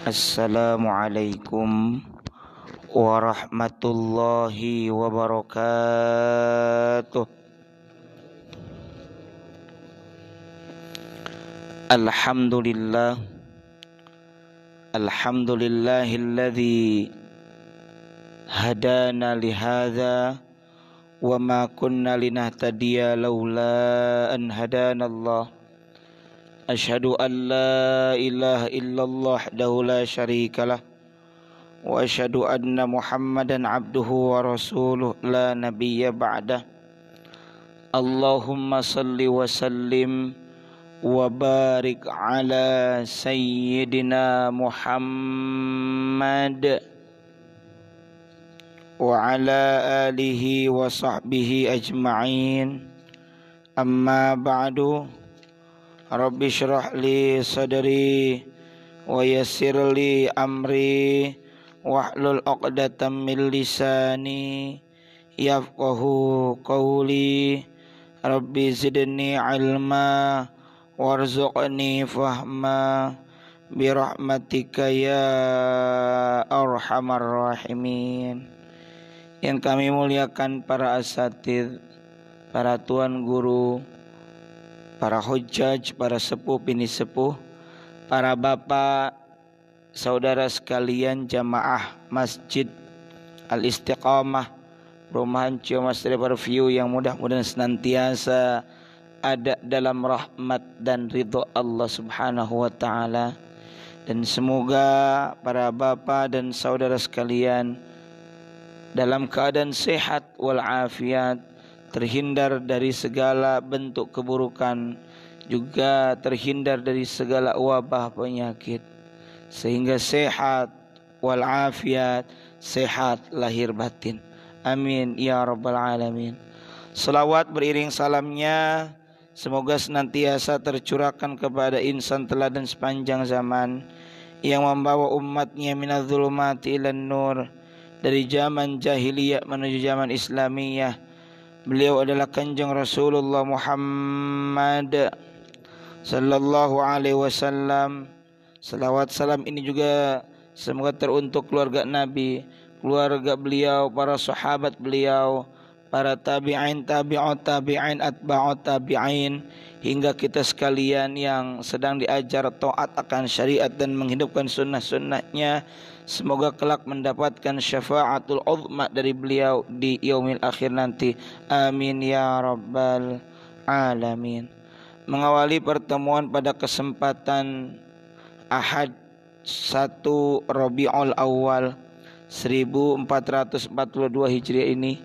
Assalamualaikum warahmatullahi wabarakatuh. Alhamdulillah, alhamdulillahilladzi hadana lihadza wa ma kunna linahtadiya laula an hadanallah. Asyhadu an la ilaha illallah wahdahu la syarikalah wa asyhadu anna Muhammadan abduhu wa rasuluh la nabiyya ba'dah. Allahumma salli wa sallim wa barik ala sayyidina Muhammad wa ala alihi wa sahbihi ajma'in. Amma ba'du. Rabbi syrah li sadri wa yassir li amri wahlul 'uqdatam min lisani yafqahu qawli. Rabbi zidni ilma warzuqni fahma birahmatika ya arhamar rahimin. Yang kami muliakan para asatidz, para tuan guru, para hujjaj, para sepuh bini sepuh, para bapak, saudara sekalian jamaah Masjid Al-Istiqamah, Perumahan Ciamas Riverview yang mudah-mudahan senantiasa ada dalam rahmat dan ridho Allah Subhanahu wa taala. Dan semoga para bapak dan saudara sekalian dalam keadaan sehat walafiat, terhindar dari segala bentuk keburukan, juga terhindar dari segala wabah penyakit, sehingga sehat walafiat, sehat lahir batin. Amin ya rabbal alamin. Salawat beriring salamnya semoga senantiasa tercurahkan kepada insan teladan sepanjang zaman yang membawa umatnya minadz-zulumati ilan nur, dari zaman jahiliyah menuju zaman islamiyah. Beliau adalah Kanjeng Rasulullah Muhammad sallallahu alaihi wasallam. Salawat salam ini juga semoga teruntuk keluarga Nabi, keluarga beliau, para sahabat beliau, para tabi'in, tabi'ut tabi'in, atba'ut tabi'in, hingga kita sekalian yang sedang diajar taat akan syariat dan menghidupkan sunnah-sunnahnya. Semoga kelak mendapatkan syafaatul uzma dari beliau di yaumil akhir nanti. Amin ya rabbal alamin. Mengawali pertemuan pada kesempatan Ahad 1 Rabiul Awal 1442 Hijriah ini,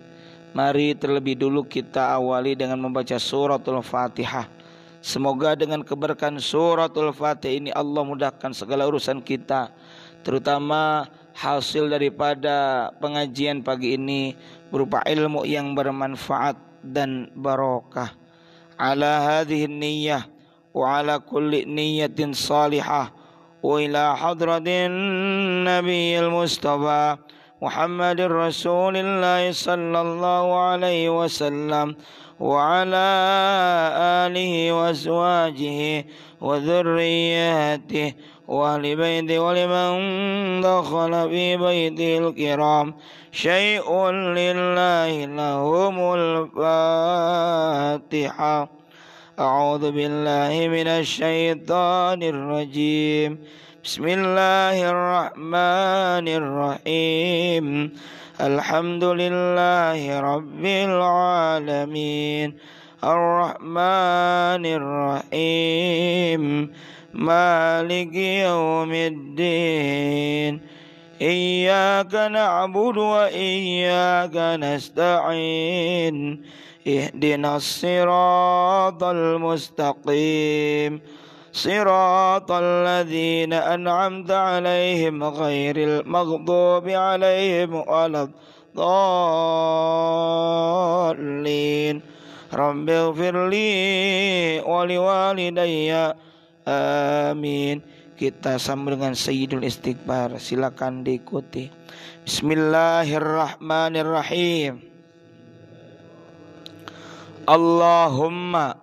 mari terlebih dulu kita awali dengan membaca suratul Fatihah. Semoga dengan keberkahan suratul Fatihah ini Allah mudahkan segala urusan kita, terutama hasil daripada pengajian pagi ini berupa ilmu yang bermanfaat dan barokah. Ala hadhihi niyyah wa ala kulli niyyatin salihah wa ila hadratin nabiyil mustafa Muhammadir Rasulillah sallallahu alaihi wasallam wa ala alihi wa azwajihi wa dhurriyyatihi wa ahli baiti wa liman dakhala fi baitil kiram syai'un lillahi lahumul Fatihah. A'udzu billahi minasy syaithanir rajim. Bismillahirrahmanirrahim. Alhamdulillahi rabbil alamin. Ar-Rahmanir Rahim. Maliki yaumiddin. Iyyaka na'budu wa iyyaka nasta'in. Ihdinas siratal mustaqim. Siratal ladzina an'amta 'alaihim ghairil maghdubi 'alaihim waladdallin. Rabbighfirli wa liwalidayya. Amin. Kita sambung dengan Sayyidul Istighfar. Silakan diikuti. Bismillahirrahmanirrahim. Allahumma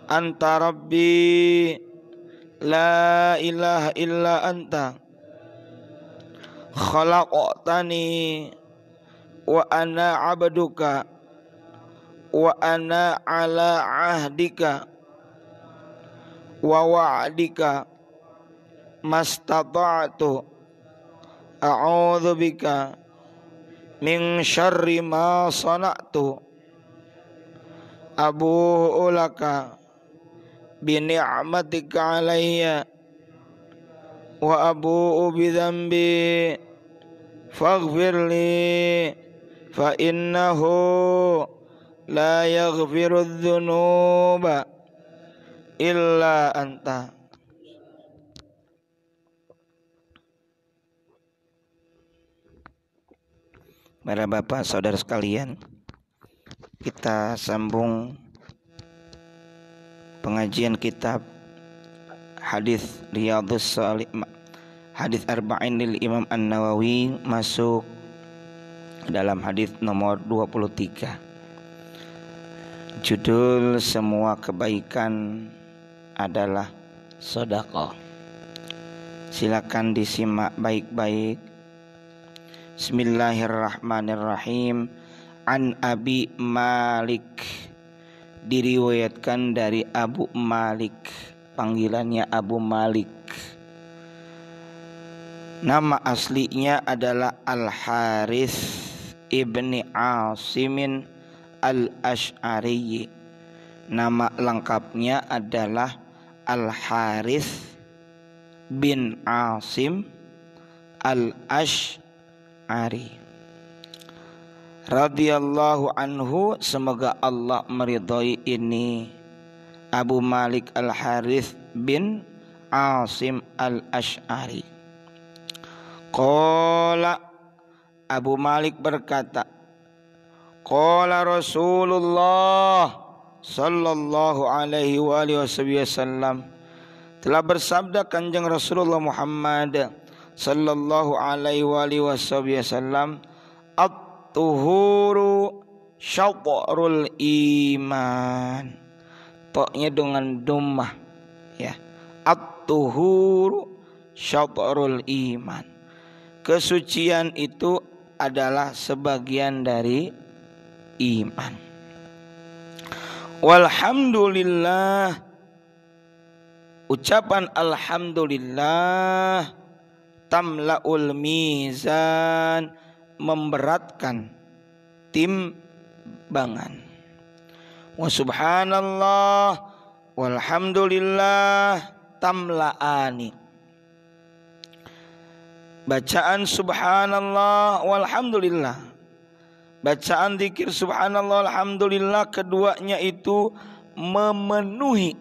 anta rabbi la ilaha illa anta khalaqtani wa ana abduka wa ana ala ahdika wa wa'dika mastata'tu a'udzu bika min syarri ma sana'tu abu'u laka bi ni'matika alayya wa abu'u bi dhanbi faghfirli fa innahu la yaghfiru dzunuba illa anta. Para bapak saudara sekalian, kita sambung pengajian kitab hadis Riyadhus Shalihin, hadis Arba'in lil Imam An-Nawawi, masuk dalam hadis nomor 23. Judul semua kebaikan adalah sedekah. Silakan disimak baik-baik. Bismillahirrahmanirrahim. An Abi Malik, diriwayatkan dari Abu Malik, panggilannya Abu Malik. Nama aslinya adalah Al-Harits ibni Asimin Al-Ash'ari. Nama lengkapnya adalah Al-Harits bin Asim Al-Ash'ari radhiyallahu anhu. Semoga Allah meridhai ini Abu Malik Al-Harits bin Asim Al-Ash'ari. Qala, Abu Malik berkata, qala Rasulullah sallallahu alaihi wasallam, telah bersabda Kanjeng Rasulullah Muhammad sallallahu alaihi wasallam, at-tuhuru syatrul iman. Toknya dengan dhammah ya. At-tuhuru syatrul iman. Kesucian itu adalah sebagian dari iman. Walhamdulillah, ucapan alhamdulillah, tamlaul mizan, memberatkan timbangan. Wa subhanallah walhamdulillah tamlaani. Bacaan subhanallah walhamdulillah, bacaan zikir subhanallah alhamdulillah, keduanya itu memenuhi.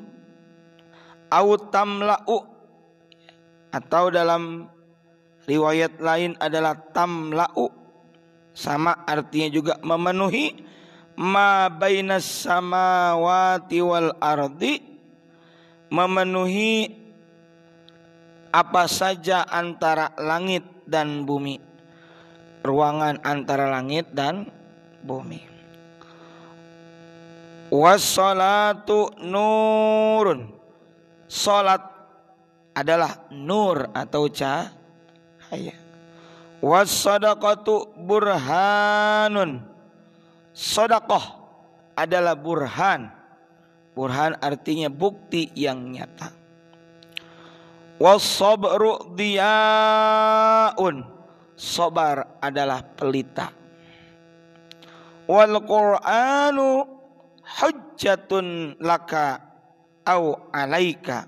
Au tamla'u, atau dalam riwayat lain adalah tamla'u, sama artinya juga memenuhi. Ma bainas samawati wal ardi, memenuhi apa saja antara langit dan bumi, ruangan antara langit dan bumi. Wassalatu nurun, salat adalah nur atau cahaya. Wassadaqatu burhanun, sedekah adalah burhan. Burhan artinya bukti yang nyata. Was-sabru diyaun, sabar adalah pelita. Wal Qur'anu hujjatun laka au alaika,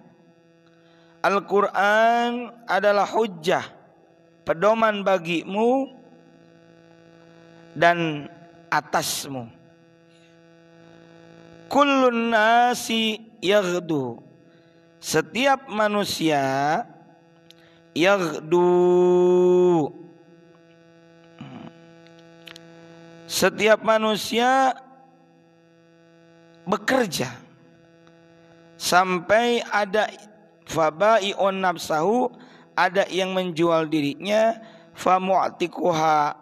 Al-Quran adalah hujjah, pedoman bagimu dan atasmu. Kullun nasi yaghdu, setiap manusia yaghdu, setiap manusia bekerja sampai ada fabai'un nafsahu, ada yang menjual dirinya, famu'tikuha,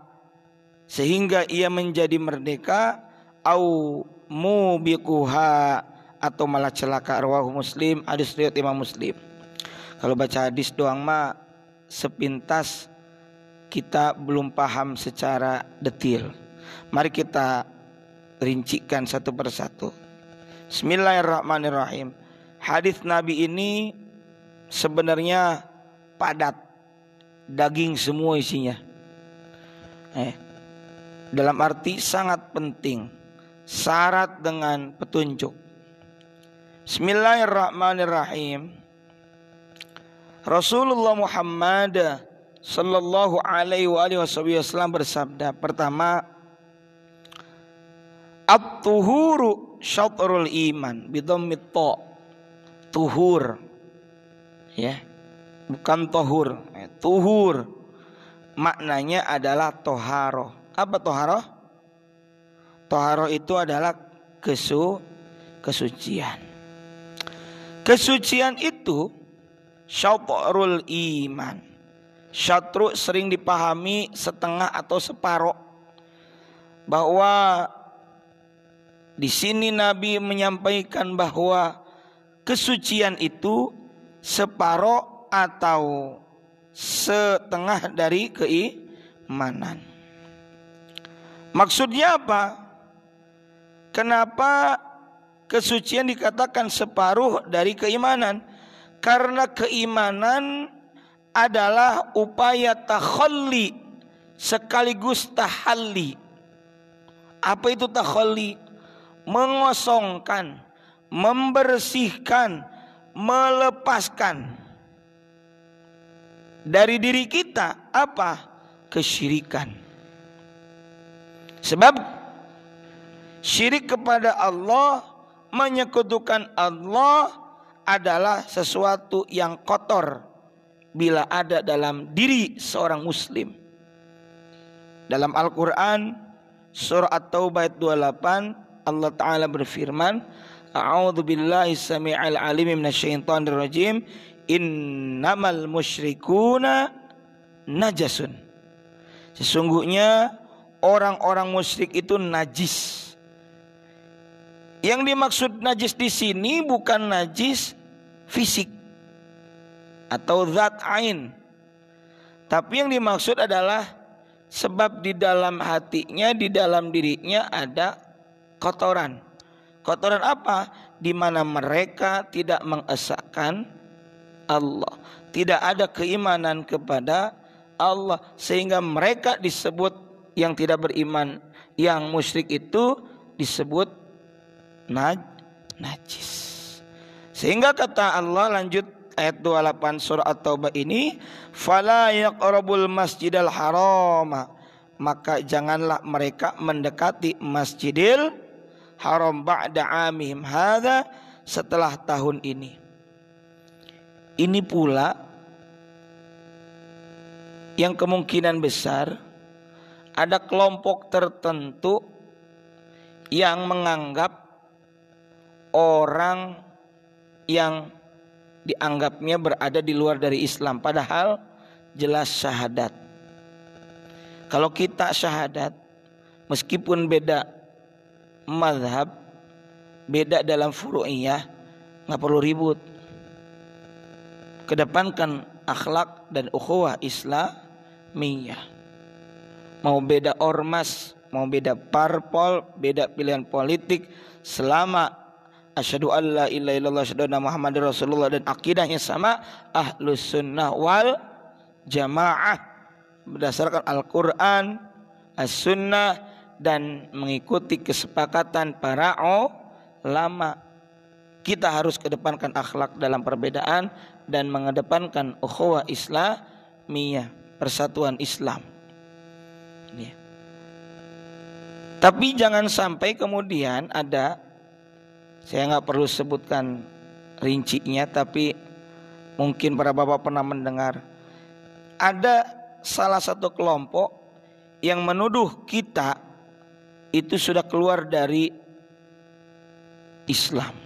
sehingga ia menjadi merdeka, au mubiquha, atau malah celaka. Rawahu Muslim, hadis riwayat Imam Muslim. Kalau baca hadis doang mah sepintas kita belum paham secara detail. Mari kita rincikan satu persatu. Bismillahirrahmanirrahim. Hadis Nabi ini sebenarnya padat, daging semua isinya. Dalam arti sangat penting, syarat dengan petunjuk. Bismillahirrahmanirrahim. Rasulullah Muhammad sallallahu alaihi wasallam bersabda, pertama, at-tuhuru syatrul iman bidhammit ta. Tuhur, ya, bukan tohur. Tuhur maknanya adalah toharo. Apa toharo? Toharo itu adalah kesucian. Kesucian itu syatrul iman. Syatru sering dipahami setengah atau separuh, bahwa di sini Nabi menyampaikan bahwa kesucian itu separuh atau setengah dari keimanan. Maksudnya apa? Kenapa kesucian dikatakan separuh dari keimanan? Karena keimanan adalah upaya takhalli sekaligus tahalli. Apa itu takhalli? Mengosongkan, membersihkan, melepaskan dari diri kita apa? Kesyirikan. Sebab syirik kepada Allah, menyekutukan Allah adalah sesuatu yang kotor bila ada dalam diri seorang muslim. Dalam Al-Quran surah At-Taubah ayat 28 Allah Ta'ala berfirman, A'udzu billahi samii'il 'aliim minasyaitonir rajim, innamal musyrikuuna najasun. Sesungguhnya orang-orang musyrik itu najis. Yang dimaksud najis di sini bukan najis fisik atau zat ain, tapi yang dimaksud adalah sebab di dalam hatinya, di dalam dirinya ada kotoran. Kotoran apa? Di mana mereka tidak mengesahkan Allah, tidak ada keimanan kepada Allah, sehingga mereka disebut yang tidak beriman, yang musyrik itu disebut najis. Sehingga kata Allah lanjut ayat 28 surah At-Taubah ini, fala yaqrabul masjidal haram, maka janganlah mereka mendekati Masjidil Haram ba'da amihim hadza, setelah tahun ini. Ini pula yang kemungkinan besar ada kelompok tertentu yang menganggap orang yang dianggapnya berada di luar dari Islam, padahal jelas syahadat. Kalau kita syahadat, meskipun beda mazhab, beda dalam furu'iyah, nggak perlu ribut. Kedepankan akhlak dan ukhuwah Islamiyah. Mau beda ormas, mau beda parpol, beda pilihan politik, selama asyhadu alla ilaha illallah asyhadu anna muhammadar rasulullah dan akidahnya sama, ahlus sunnah wal jamaah, berdasarkan Al-Quran, as-sunnah, dan mengikuti kesepakatan para ulama. Kita harus kedepankan akhlak dalam perbedaan dan mengedepankan ukhuwah Islamiyah, persatuan Islam. Tapi jangan sampai kemudian ada, saya nggak perlu sebutkan rincinya, tapi mungkin para bapak pernah mendengar, ada salah satu kelompok yang menuduh kita itu sudah keluar dari Islam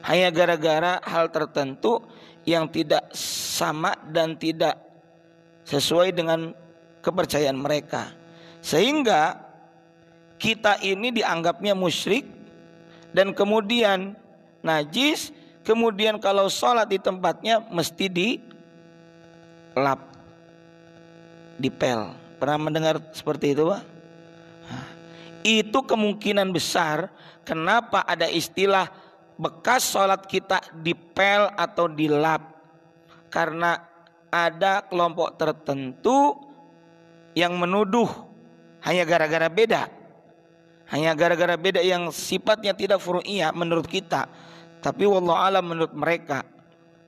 hanya gara-gara hal tertentu yang tidak sama dan tidak sesuai dengan kepercayaan mereka, sehingga kita ini dianggapnya musyrik dan kemudian najis Kemudian kalau sholat di tempatnya mesti dilap, dipel. Pernah mendengar seperti itu, Pak? Nah, itu kemungkinan besar kenapa ada istilah bekas sholat kita dipel atau dilap. Karena ada kelompok tertentu yang menuduh hanya gara-gara beda. Hanya gara-gara beda yang sifatnya tidak furu'iyah menurut kita, tapi wallahu alam menurut mereka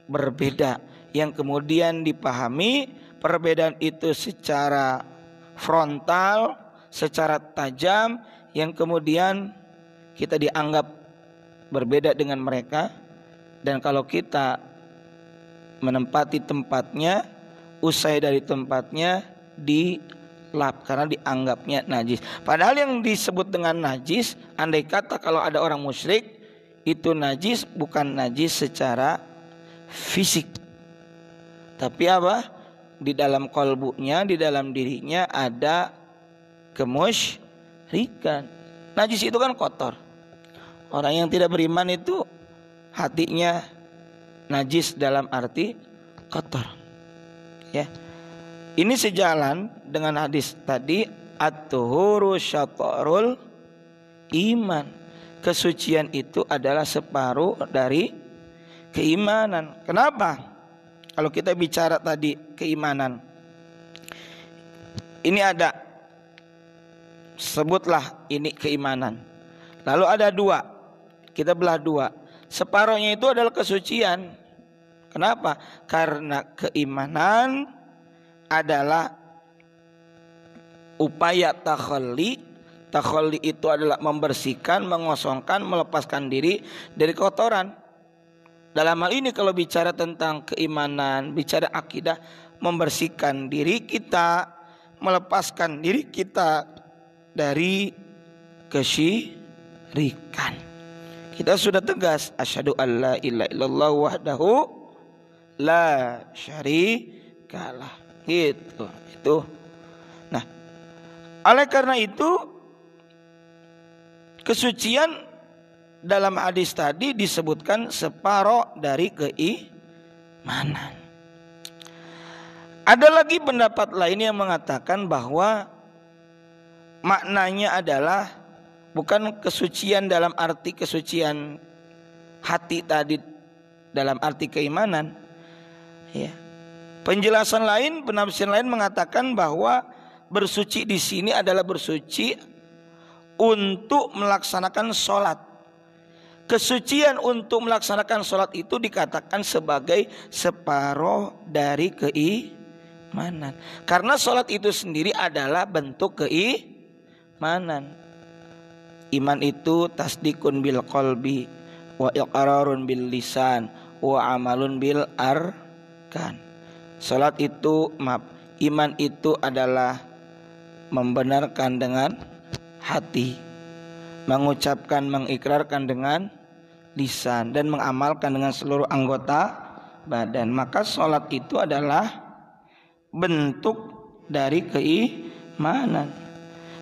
berbeda. Yang kemudian dipahami perbedaan itu secara frontal, secara tajam, yang kemudian kita dianggap berbeda dengan mereka. Dan kalau kita menempati tempatnya, usai dari tempatnya dilap karena dianggapnya najis. Padahal yang disebut dengan najis, andai kata kalau ada orang musyrik, itu najis bukan najis secara fisik, tapi apa? Di dalam kolbunya, di dalam dirinya ada kemusyrikan. Najis itu kan kotor. Orang yang tidak beriman itu hatinya najis dalam arti kotor. Ya. Ini sejalan dengan hadis tadi, at-tuhuru syatrul iman. Kesucian itu adalah separuh dari keimanan. Kenapa? Kalau kita bicara tadi keimanan, ini ada, sebutlah ini keimanan. Lalu ada dua, kita belah dua. Separuhnya itu adalah kesucian. Kenapa? Karena keimanan adalah upaya takhalli. Takhalli itu adalah membersihkan, mengosongkan, melepaskan diri dari kotoran. Dalam hal ini kalau bicara tentang keimanan, bicara akidah, membersihkan diri kita, melepaskan diri kita dari kesyirikan. Kita sudah tegas, asyhadu alla ilaha illallah wahdahu la syarikalah. Gitu. Itu. Nah, oleh karena itu kesucian dalam hadis tadi disebutkan separuh dari keimanan. Ada lagi pendapat lain yang mengatakan bahwa maknanya adalah bukan kesucian dalam arti kesucian hati tadi, dalam arti keimanan. Ya. Penjelasan lain, penafsiran lain mengatakan bahwa bersuci di sini adalah bersuci untuk melaksanakan sholat. Kesucian untuk melaksanakan sholat itu dikatakan sebagai separuh dari keimanan. Karena sholat itu sendiri adalah bentuk keimanan. Iman itu tasdikun bil qalbi wa iqrarun bil lisan wa amalun bil arkan. Sholat itu, iman itu adalah membenarkan dengan hati, mengucapkan, mengikrarkan dengan lisan, dan mengamalkan dengan seluruh anggota badan. Maka sholat itu adalah bentuk dari keimanan.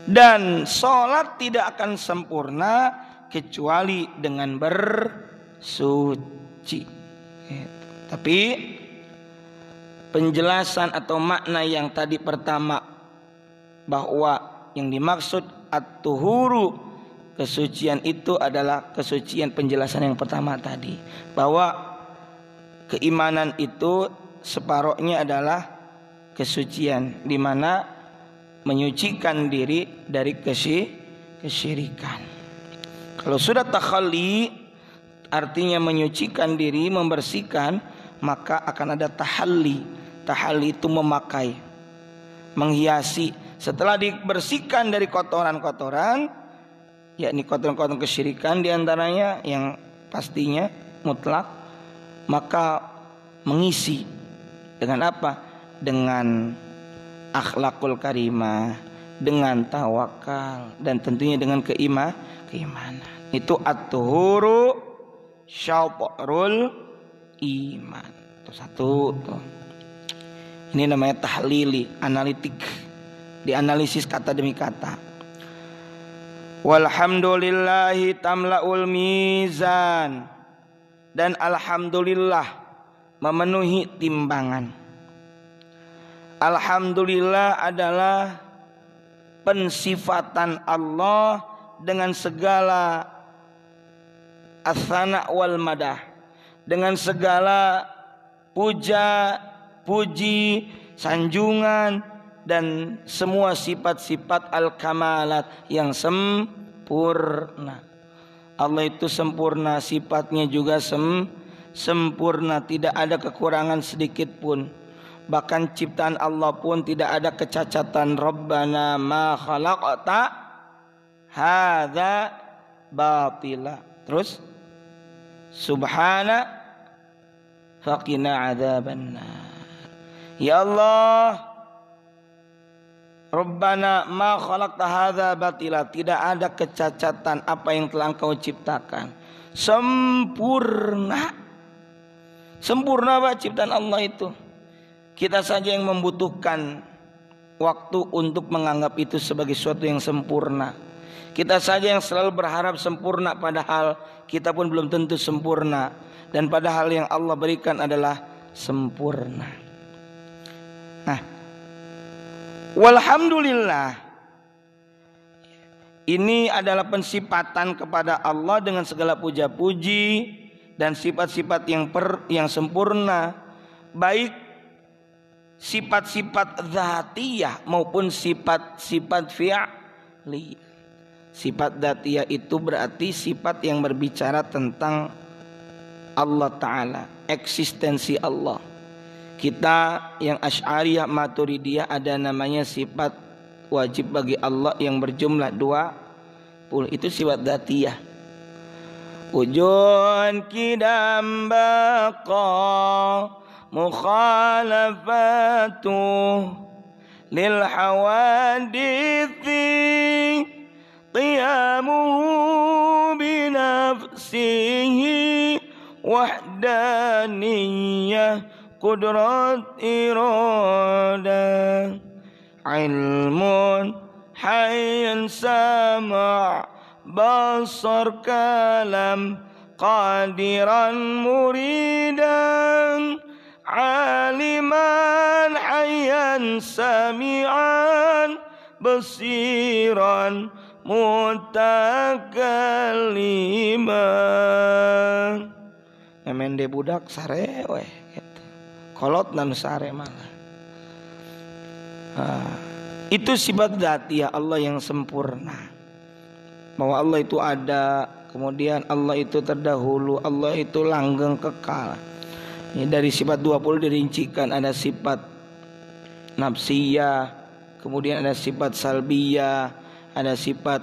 Dan sholat tidak akan sempurna kecuali dengan bersuci. Tapi penjelasan atau makna yang tadi pertama, bahwa yang dimaksud at-tuhuru, kesucian itu adalah kesucian penjelasan yang pertama tadi, bahwa keimanan itu separuhnya adalah kesucian, di mana menyucikan diri dari kesyirikan. Kalau sudah takhalli, artinya menyucikan diri, membersihkan, maka akan ada tahalli. Tahalli itu memakai, menghiasi. Setelah dibersihkan dari kotoran-kotoran, yakni kotoran-kotoran kesyirikan diantaranya yang pastinya mutlak, maka mengisi dengan apa? Dengan akhlakul karimah, dengan tawakal, dan tentunya dengan keimanan. Itu at-tuhuru syatrul iman. Itu satu tuh. Ini namanya tahlili, analitik, dianalisis kata demi kata. Walhamdulillahi tamla'ul mizan dan alhamdulillah memenuhi timbangan. Alhamdulillah adalah pensifatan Allah dengan segala as-sana wal madah, dengan segala puja, puji, sanjungan, dan semua sifat-sifat al-kamalat yang sempurna. Allah itu sempurna, sifatnya juga sempurna, tidak ada kekurangan sedikit pun. Bahkan ciptaan Allah pun tidak ada kecacatan. Rabbana ma khalaqta hadza batila. Terus subhana faqina adzabannar. Ya Allah, Rabbana ma khalaqta hadza batila, tidak ada kecacatan apa yang telah Engkau ciptakan. Sempurna. Sempurna Pak ciptaan Allah itu. Kita saja yang membutuhkan waktu untuk menganggap itu sebagai sesuatu yang sempurna. Kita saja yang selalu berharap sempurna, padahal kita pun belum tentu sempurna. Dan padahal yang Allah berikan adalah sempurna. Nah, walhamdulillah, ini adalah pensifatan kepada Allah dengan segala puja-puji dan sifat-sifat yang sempurna, baik sifat-sifat dzatiyah maupun sifat-sifat fi'liyah. Sifat dzatiyah itu berarti sifat yang berbicara tentang Allah Ta'ala, eksistensi Allah. Kita yang Asy'ariyah Maturidiyah ada namanya sifat wajib bagi Allah yang berjumlah 20. Itu sifat dzatiyah. Ujun kidam baqa mukhalafatu lil hawadithi qiyamuhu binafsihi wahdaniyah qudrat irada ilmun hayyan sama' basar kalam qadiran muridan aliman hayyan sami'an basiran mutakalliman. Emende budak sare weh gitu. Kolot nan sare malah. Itu sifat dzatiyah Allah yang sempurna. Bahwa Allah itu ada, kemudian Allah itu terdahulu, Allah itu langgeng kekal. Ini dari sifat 20 dirincikan, ada sifat nafsiyah, kemudian ada sifat salbiyah, ada sifat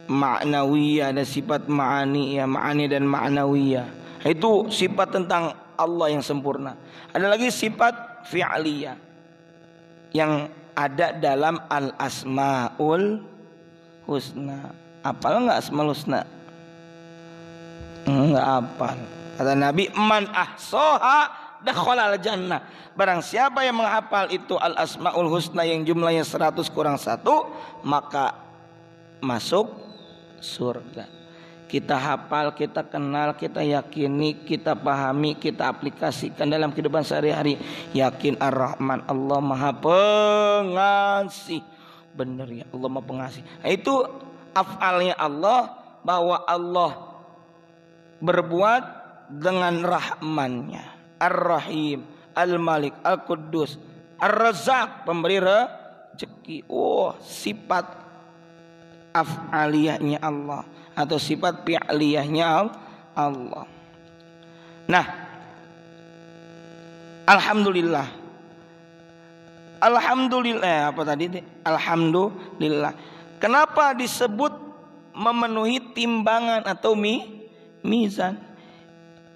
ma'nawiyah, ada sifat ma'aniyah, ma'ani dan ma'nawiyah. Itu sifat tentang Allah yang sempurna. Ada lagi sifat fi'liyah yang ada dalam al-asmaul husna. Apal enggak asmaul husna? Enggak apal. Kata Nabi, man ahsaha dakhala al-jannah. Barang siapa yang menghafal itu al-asmaul husna yang jumlahnya 100 kurang 1, maka masuk surga. Kita hafal, kita kenal, kita yakini, kita pahami, kita aplikasikan dalam kehidupan sehari-hari. Yakin Ar-Rahman, Allah Maha Pengasih. Benar ya, Allah Maha Pengasih. Nah, itu af'alnya Allah, bahwa Allah berbuat dengan rahmannya. Ar-Rahim, Al-Malik, Al-Quddus, Ar-Razzaq, pemberi rezeki. Oh, sifat af'aliyahnya Allah atau sifat fi'liyahnya Allah. Nah, alhamdulillah. Alhamdulillah apa tadi? Alhamdulillah. Kenapa disebut memenuhi timbangan atau mizan?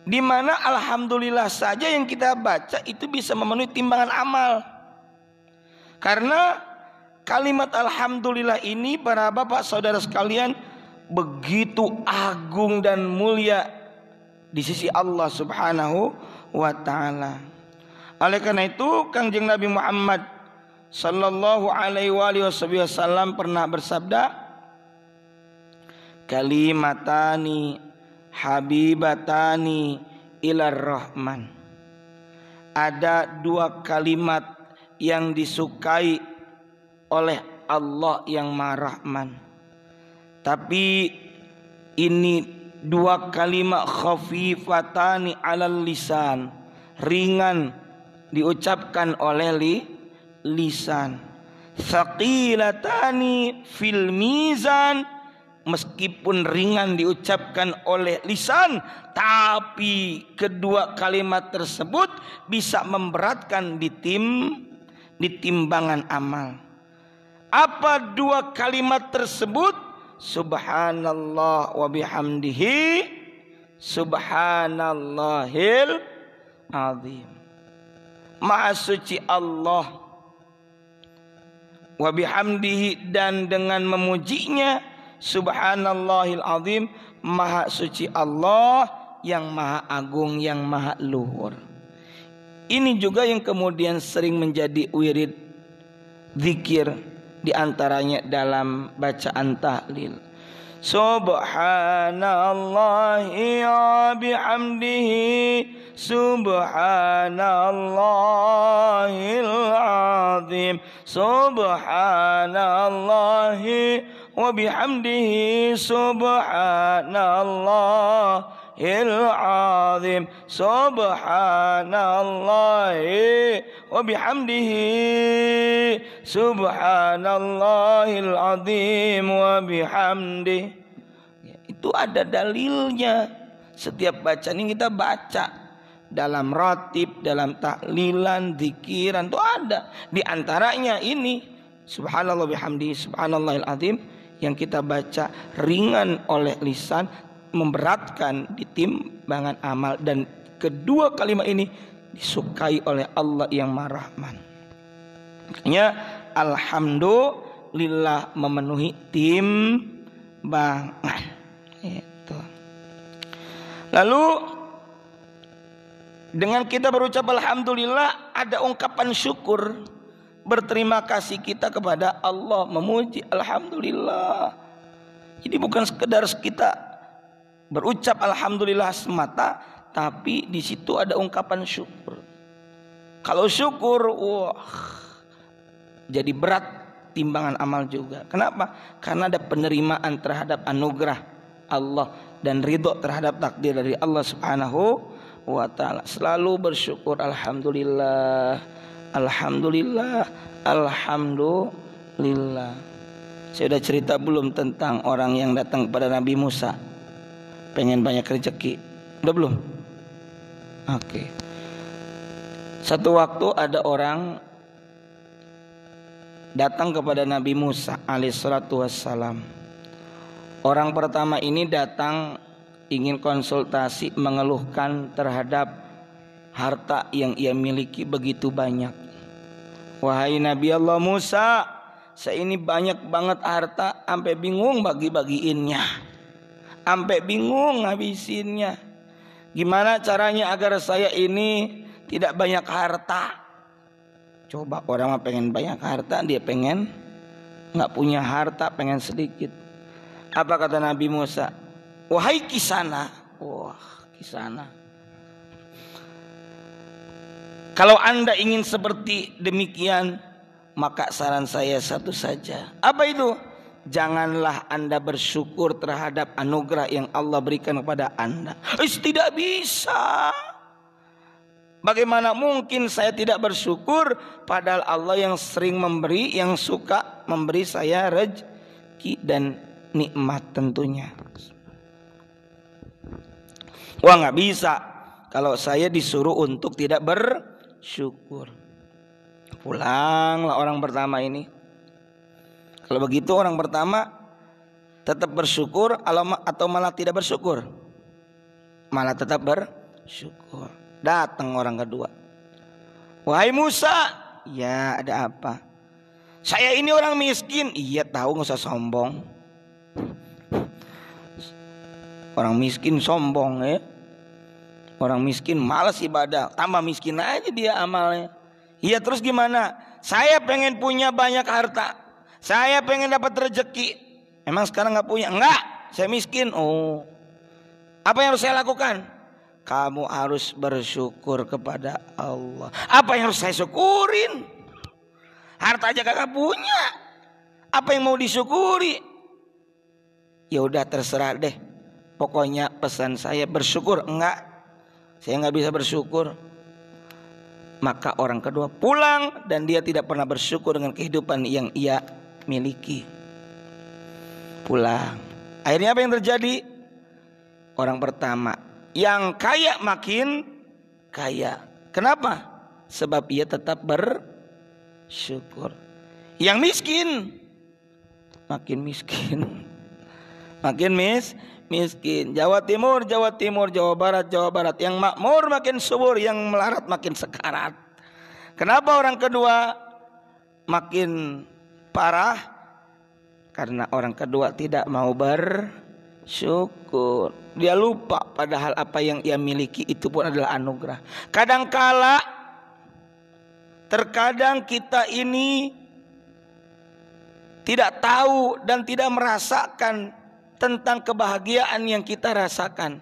Di mana alhamdulillah saja yang kita baca itu bisa memenuhi timbangan amal. Karena kalimat alhamdulillah ini para bapak saudara sekalian begitu agung dan mulia di sisi Allah Subhanahu wa taala. Oleh karena itu Kangjeng Nabi Muhammad sallallahu alaihi wasallam pernah bersabda, kalimatani habibatani ilar rahman. Ada dua kalimat yang disukai oleh Allah yang Maha Rahman. Tapi ini dua kalimat khafifatani alal lisan, ringan diucapkan oleh lisan. Thaqilatani fil mizan, meskipun ringan diucapkan oleh lisan, tapi kedua kalimat tersebut bisa memberatkan di timbangan amal. Apa dua kalimat tersebut? Subhanallah wa bihamdihi, subhanallahil azim. Maha suci Allah, wa bihamdihi, dan dengan memujinya, subhanallahil azim, maha suci Allah yang maha agung, yang maha luhur. Ini juga yang kemudian sering menjadi wirid zikir, di antaranya dalam bacaan tahlil. Subhanallahi wa bihamdihi, subhanallahil azim, subhanallahi wa bihamdihi, subhanallahil azim, subhanallahi wa bihamdihi, subhanallahil azim wa bihamdihi. Itu ada dalilnya. Setiap bacaan ini kita baca dalam ratib, dalam tahlilan, zikiran, itu ada. Di antaranya ini subhanallah bihamdihi, subhanallahil azim, yang kita baca ringan oleh lisan, memberatkan di timbangan amal. Dan kedua kalimat ini disukai oleh Allah yang Maha Rahman. Makanya alhamdulillah memenuhi timbangan. Itu. Lalu dengan kita berucap alhamdulillah, ada ungkapan syukur, berterima kasih kita kepada Allah, memuji alhamdulillah. Jadi bukan sekedar kita berucap alhamdulillah semata, tapi di situ ada ungkapan syukur. Kalau syukur, jadi berat timbangan amal juga. Kenapa? Karena ada penerimaan terhadap anugerah Allah dan ridho terhadap takdir dari Allah Subhanahu wa ta'ala. Selalu bersyukur, alhamdulillah, alhamdulillah, alhamdulillah. Saya sudah cerita belum tentang orang yang datang kepada Nabi Musa, pengen banyak rezeki? Udah belum? Oke. Satu waktu ada orang datang kepada Nabi Musa alaihissalatu wassalam. Orang pertama ini datang ingin konsultasi, mengeluhkan terhadap harta yang ia miliki begitu banyak. Wahai Nabi Allah Musa, saya ini banyak banget harta, sampai bingung bagi-bagiinnya, sampai bingung ngabisinnya. Gimana caranya agar saya ini tidak banyak harta? Coba orang mah pengen banyak harta, dia pengen nggak punya harta, pengen sedikit. Apa kata Nabi Musa? Wahai Kisana, wah Kisana, kalau anda ingin seperti demikian, maka saran saya satu saja. Apa itu? Janganlah anda bersyukur terhadap anugerah yang Allah berikan kepada anda. Tidak bisa. Bagaimana mungkin saya tidak bersyukur, padahal Allah yang sering memberi, yang suka memberi saya rezeki dan nikmat tentunya. Wah, nggak bisa kalau saya disuruh untuk tidak bersyukur. Pulanglah orang pertama ini. Kalau begitu orang pertama tetap bersyukur atau malah tidak bersyukur? Malah tetap bersyukur. Datang orang kedua. Wahai Musa, ya ada apa? Saya ini orang miskin. Iya tahu, nggak usah sombong. Orang miskin sombong ya. Orang miskin malas ibadah, tambah miskin aja dia amalnya. Iya terus gimana? Saya pengen punya banyak harta, saya pengen dapat rezeki. Emang sekarang nggak punya? Enggak, saya miskin. Oh, Apa yang harus saya lakukan? Kamu harus bersyukur kepada Allah. Apa yang harus saya syukurin? Harta aja kakak punya. Apa yang mau disyukuri? Ya udah terserah deh. Pokoknya pesan saya bersyukur. Enggak, saya nggak bisa bersyukur. Maka orang kedua pulang dan dia tidak pernah bersyukur dengan kehidupan yang ia miliki. Pulang. Akhirnya apa yang terjadi? Orang pertama yang kaya makin kaya. Kenapa? Sebab ia tetap bersyukur. Yang miskin makin miskin. Makin miskin. Jawa Timur, Jawa Barat. Yang makmur makin subur, yang melarat makin sekarat. Kenapa orang kedua makin parah? Karena orang kedua tidak mau bersyukur. Dia lupa padahal apa yang ia miliki itu pun adalah anugerah. Terkadang kita ini tidak tahu dan tidak merasakan tentang kebahagiaan yang kita rasakan.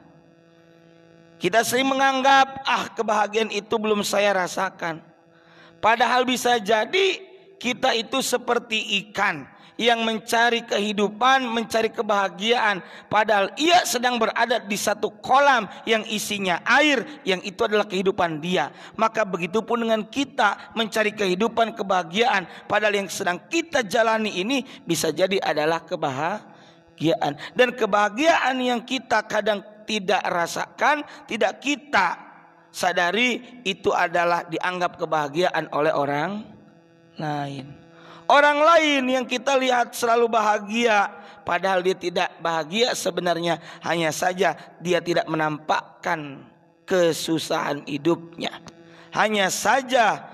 Kita sering menganggap kebahagiaan itu belum saya rasakan. Padahal bisa jadi kita itu seperti ikan yang mencari kehidupan, mencari kebahagiaan, padahal ia sedang berada di satu kolam yang isinya air, yang itu adalah kehidupan dia. Maka begitu pun dengan kita mencari kehidupan, kebahagiaan, padahal yang sedang kita jalani ini bisa jadi adalah kebahagiaan. Dan kebahagiaan yang kita kadang tidak rasakan, tidak kita sadari, itu adalah dianggap kebahagiaan oleh orang lain. Orang lain yang kita lihat selalu bahagia, padahal dia tidak bahagia sebenarnya. Hanya saja dia tidak menampakkan kesusahan hidupnya. Hanya saja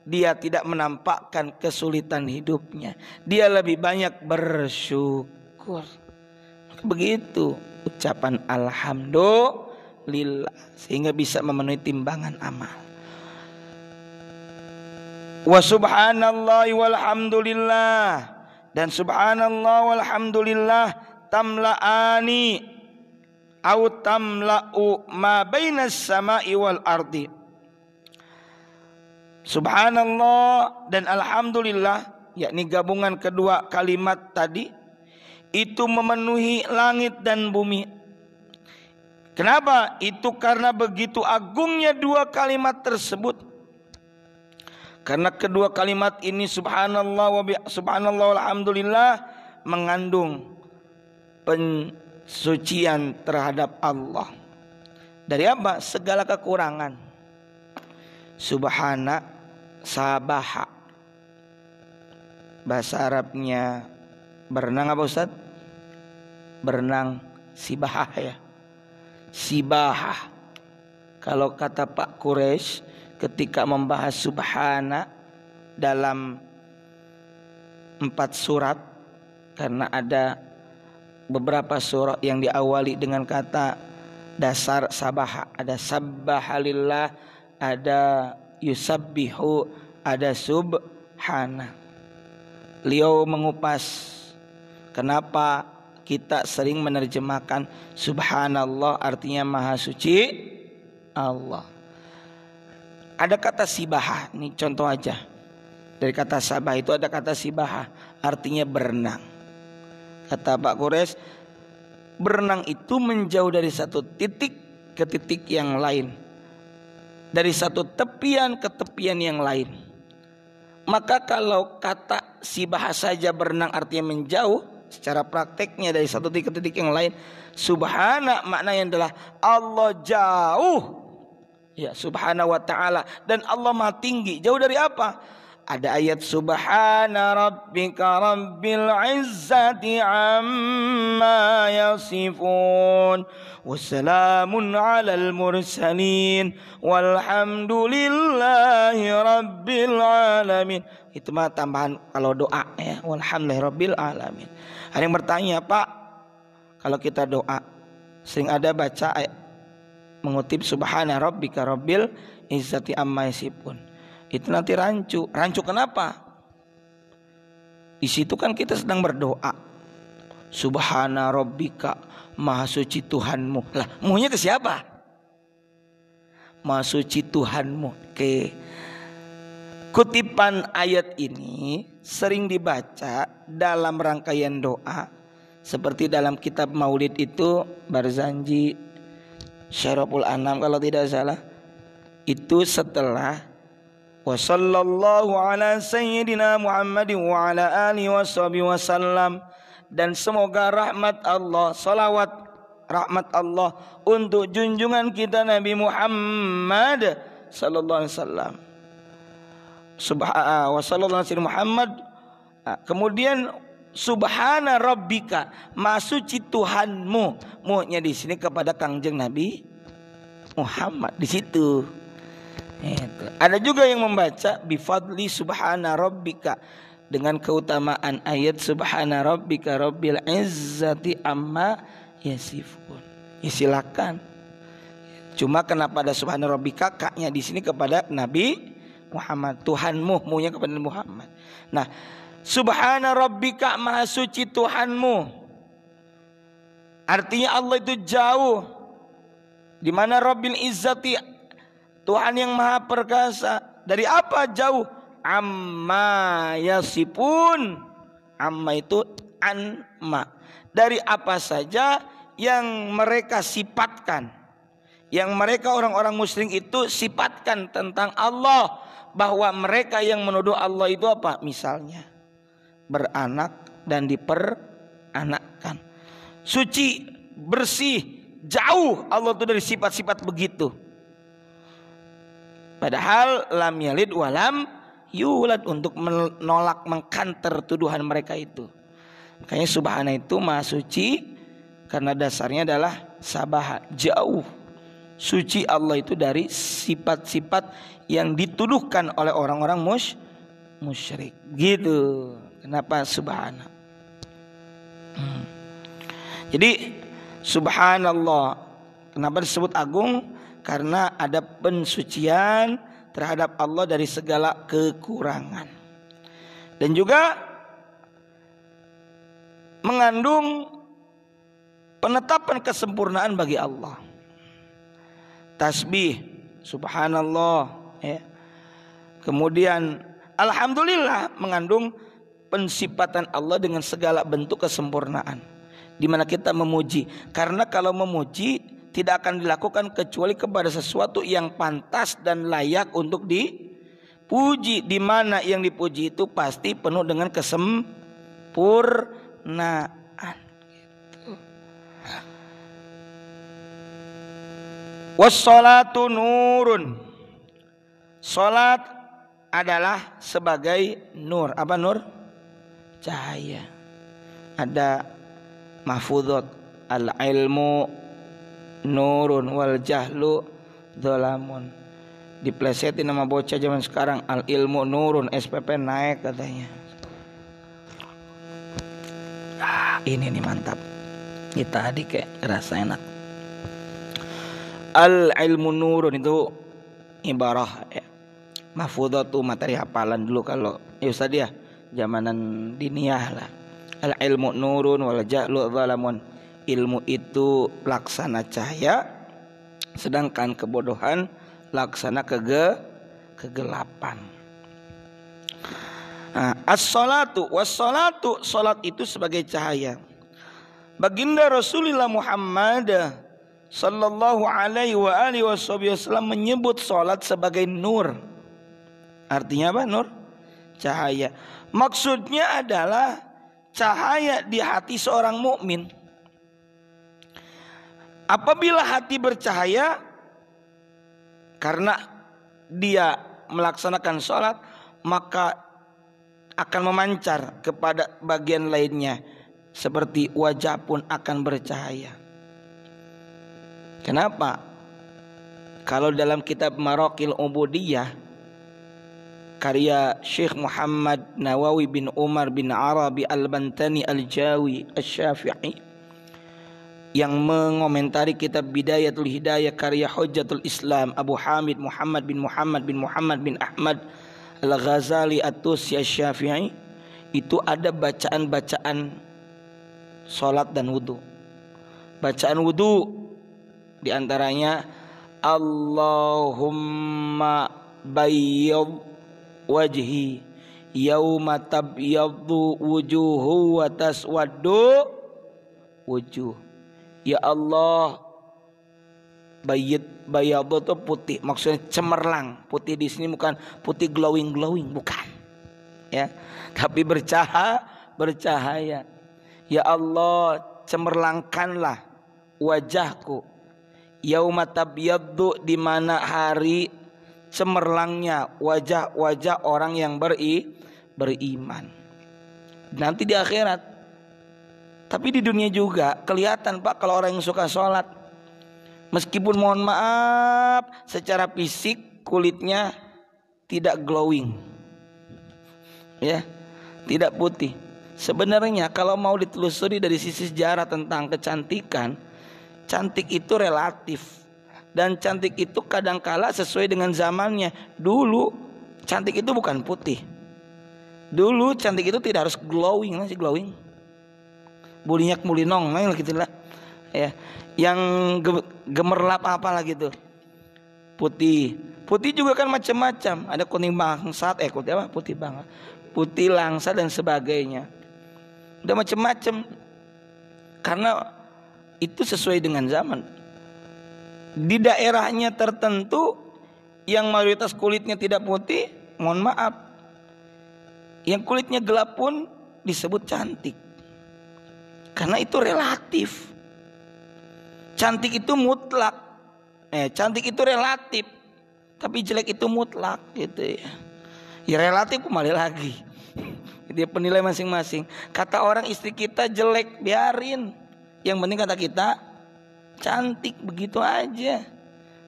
dia tidak menampakkan kesulitan hidupnya. Dia lebih banyak bersyukur. Begitu ucapan alhamdulillah, sehingga bisa memenuhi timbangan amal. Wa subhanallah walhamdulillah, dan subhanallah walhamdulillah tamla'ani au tamla'u ma bainas sama'i wal ardi. Subhanallah dan alhamdulillah, yakni gabungan kedua kalimat tadi, itu memenuhi langit dan bumi. Kenapa? Itu karena begitu agungnya dua kalimat tersebut. Karena kedua kalimat ini subhanallah walhamdulillah mengandung pensucian terhadap Allah. Dari apa? Segala kekurangan. Subhana, sabaha. Bahasa Arabnya berenang apa Ustaz? Berenang sibahah ya. Sibahah. Kalau kata Pak Quraisy ketika membahas subhana dalam 4 surat, karena ada beberapa surat yang diawali dengan kata dasar sabaha, ada sabbahalillah, ada yusabbihu, ada subhana. Beliau mengupas kenapa kita sering menerjemahkan subhanallah artinya maha suci Allah. Ada kata sibahah, ini contoh aja. Dari kata sabah itu ada kata sibahah, artinya berenang. Kata Pak Quraisy, berenang itu menjauh dari satu titik ke titik yang lain, dari satu tepian ke tepian yang lain. Maka kalau kata sibahah saja berenang artinya menjauh, secara prakteknya dari satu titik ke titik yang lain, subhana maknanya adalah Allah jauh. Ya, subhanahu wa ta'ala. Dan Allah maha tinggi. Jauh dari apa? Ada ayat subhana rabbika rabbil izzati amma yasifun wassalamun alal mursalin walhamdulillahi rabbil alamin. Itu mah tambahan kalau doa ya, walhamdulillahi rabbil alamin. Ada yang bertanya, Pak, kalau kita doa sering ada baca ayat mengutip subhana rabbika rabbil izzati amma yasifun, itu nanti rancu kenapa? Di situ kan kita sedang berdoa, Subhana rabbika, maha suci Tuhanmu. Lah, muhnya ke siapa? Maha suci Tuhanmu. Oke. Kutipan ayat ini sering dibaca dalam rangkaian doa, seperti dalam kitab Maulid itu Barzanji Syaraful Anam kalau tidak salah. Itu setelah wa sallallahu ala sayyidina Muhammadin wa ala alihi wasallam, dan semoga rahmat Allah, salawat rahmat Allah untuk junjungan kita Nabi Muhammad sallallahu alaihi wasallam. Wa sallallahu alaihi Muhammad. Kemudian subhana rabbika, maha suci Tuhanmu. Muhnya di sini kepada Kangjeng Nabi Muhammad di situ. Itu. Ada juga yang membaca bifadli subhana rabbika, dengan keutamaan ayat subhana rabbika rabbil izzati amma yasifun. Ya silakan. Cuma kenapa ada subhana rabbika, kaknya di sini kepada Nabi Muhammad, Tuhanmu, munya kepada Muhammad. Nah, subhana rabbika, maha suci Tuhanmu, artinya Allah itu jauh. Di mana rabbil izzati, Tuhan yang maha perkasa. Dari apa jauh? Amma yasifun. Amma itu anma, dari apa saja yang mereka sifatkan, yang mereka orang-orang musyrik itu sifatkan tentang Allah, bahwa mereka yang menuduh Allah itu apa? Misalnya beranak dan diperanakkan. Suci, bersih, jauh Allah itu dari sifat-sifat begitu. Padahal lam yalid walam yulad, untuk menolak, mengkanter tuduhan mereka itu. Makanya subhana itu maha suci, karena dasarnya adalah sabaha, jauh. Suci Allah itu dari sifat-sifat yang dituduhkan oleh orang-orang musyrik. Gitu. Kenapa subhana? Jadi subhanallah, kenapa disebut agung? Karena ada pensucian terhadap Allah dari segala kekurangan. Dan juga mengandung penetapan kesempurnaan bagi Allah. Tasbih subhanallah, ya. Kemudian alhamdulillah mengandung pensifatan Allah dengan segala bentuk kesempurnaan, di mana kita memuji. Karena kalau memuji tidak akan dilakukan kecuali kepada sesuatu yang pantas dan layak untuk dipuji, di mana yang dipuji itu pasti penuh dengan kesempurnaan. Wassalatu nurun. Salat adalah sebagai nur. Apa nur? Cahaya. Ada mahfudhat, al ilmu nurun wal jahlu dhalamun. Diplesetin nama bocah zaman sekarang, al ilmu nurun, SPP naik katanya. Ini nih mantap. Kita adik kayak rasa enak. Al ilmu nurun itu ibarah, ya. Mahfudhat tuh materi hafalan dulu kalau ya Ustaz ya, zamanan diniyah lah. Al ilmu nurun wal jahlu dhalamun. Ilmu itu laksana cahaya, sedangkan kebodohan laksana kegelapan. As-salatu was-salatu, salat itu sebagai cahaya. Baginda Rasulullah Muhammad sallallahu alaihi wa alihi wasallam menyebut salat sebagai nur. Artinya apa nur? Cahaya. Maksudnya adalah cahaya di hati seorang mukmin. Apabila hati bercahaya karena dia melaksanakan salat, maka akan memancar kepada bagian lainnya, seperti wajah pun akan bercahaya. Kenapa? Kalau dalam kitab Maraqil Ubudiyah karya Syekh Muhammad Nawawi bin Umar bin Arabi Al-Bantani Al-Jawi Asy-Syafi'i yang mengomentari kitab Bidayatul Hidayah karya Hujjatul Islam Abu Hamid Muhammad bin Ahmad Al-Ghazali At-Tusi Asy-Syafi'i, itu ada bacaan-bacaan salat dan wudu. Bacaan wudu diantaranya Allahumma bayyid wajhi yauma tabyaddu wujuhu wa taswaddu wujuh. Ya Allah, bayad itu putih, maksudnya cemerlang. Putih di sini bukan putih glowing, bukan. Ya, tapi bercahaya. Ya Allah, cemerlangkanlah wajahku. Yauma tabyaddu, di mana hari cemerlangnya wajah-wajah orang yang beriman. Nanti di akhirat. Tapi di dunia juga kelihatan Pak kalau orang yang suka sholat. Meskipun mohon maaf secara fisik kulitnya tidak glowing, ya, tidak putih. Sebenarnya kalau mau ditelusuri dari sisi sejarah tentang kecantikan, cantik itu relatif. Dan cantik itu kadangkala sesuai dengan zamannya. Dulu cantik itu bukan putih. Dulu cantik itu tidak harus glowing, masih glowing. Bulinyak mulinong, nah gitulah. Ya, yang gemerlap apalah gitu. Putih juga kan macam-macam. Ada kuning bangsat, putih banget, putih langsat dan sebagainya. Udah macam-macam. Karena itu sesuai dengan zaman. Di daerahnya tertentu yang mayoritas kulitnya tidak putih, mohon maaf, yang kulitnya gelap pun disebut cantik. Karena itu relatif. Cantik itu mutlak. Cantik itu relatif. Tapi jelek itu mutlak gitu ya. Ya relatif kembali lagi. Dia penilai masing-masing. Kata orang istri kita jelek, biarin. Yang penting kata kita cantik, begitu aja.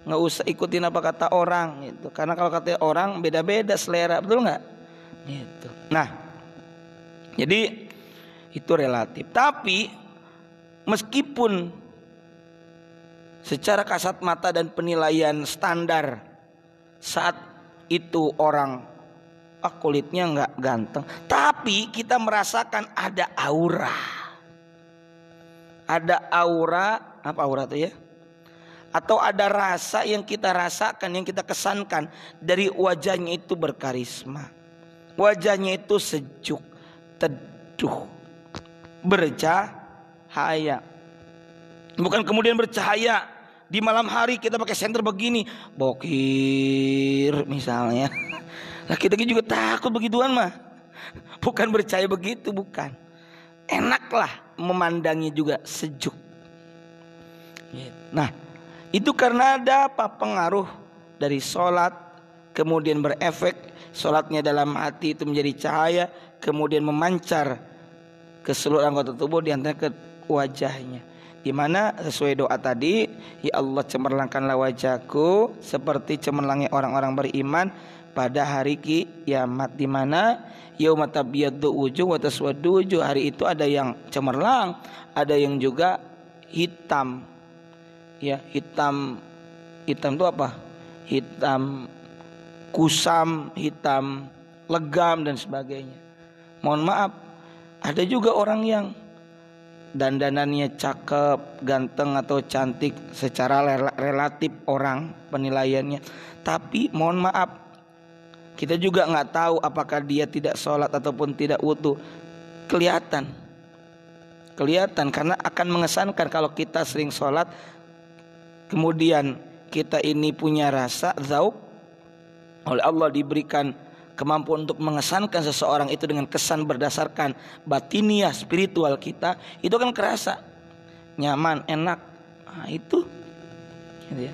Nggak usah ikutin apa kata orang gitu. Karena kalau kata orang beda-beda selera, betul nggak? Gitu. Nah, jadi itu relatif. Tapi meskipun secara kasat mata dan penilaian standar saat itu orang kulitnya nggak ganteng, tapi kita merasakan ada aura. Ada aura, apa aura itu ya? Atau ada rasa yang kita rasakan, yang kita kesankan dari wajahnya itu berkarisma. Wajahnya itu sejuk, teduh, bercahaya. Bukan kemudian bercahaya di malam hari kita pakai senter begini, bokir misalnya. Nah kita juga takut begituan mah. Bukan bercahaya begitu, bukan. Enaklah memandangnya juga sejuk. Nah itu karena ada apa? Pengaruh dari sholat, kemudian berefek. Sholatnya dalam hati itu menjadi cahaya, kemudian memancar ke seluruh anggota tubuh, diantaranya ke wajahnya. Di mana sesuai doa tadi, ya Allah cemerlangkanlah wajahku seperti cemerlangnya orang-orang beriman pada hari kiamat. Di mana yauma tabyaddu wujuh wa taswaddu wujuh, hari itu ada yang cemerlang, ada yang juga hitam. Ya, hitam itu apa? Hitam kusam, hitam legam dan sebagainya. Mohon maaf, ada juga orang yang dandanannya cakep, ganteng atau cantik secara relatif orang penilaiannya. Tapi mohon maaf, kita juga nggak tahu apakah dia tidak sholat ataupun tidak wudu. Kelihatan karena akan mengesankan kalau kita sering sholat, kemudian kita ini punya rasa zauk, oleh Allah diberikan kemampuan untuk mengesankan seseorang itu dengan kesan berdasarkan batiniah spiritual kita, itu kan kerasa nyaman, enak. Nah, itu gitu ya.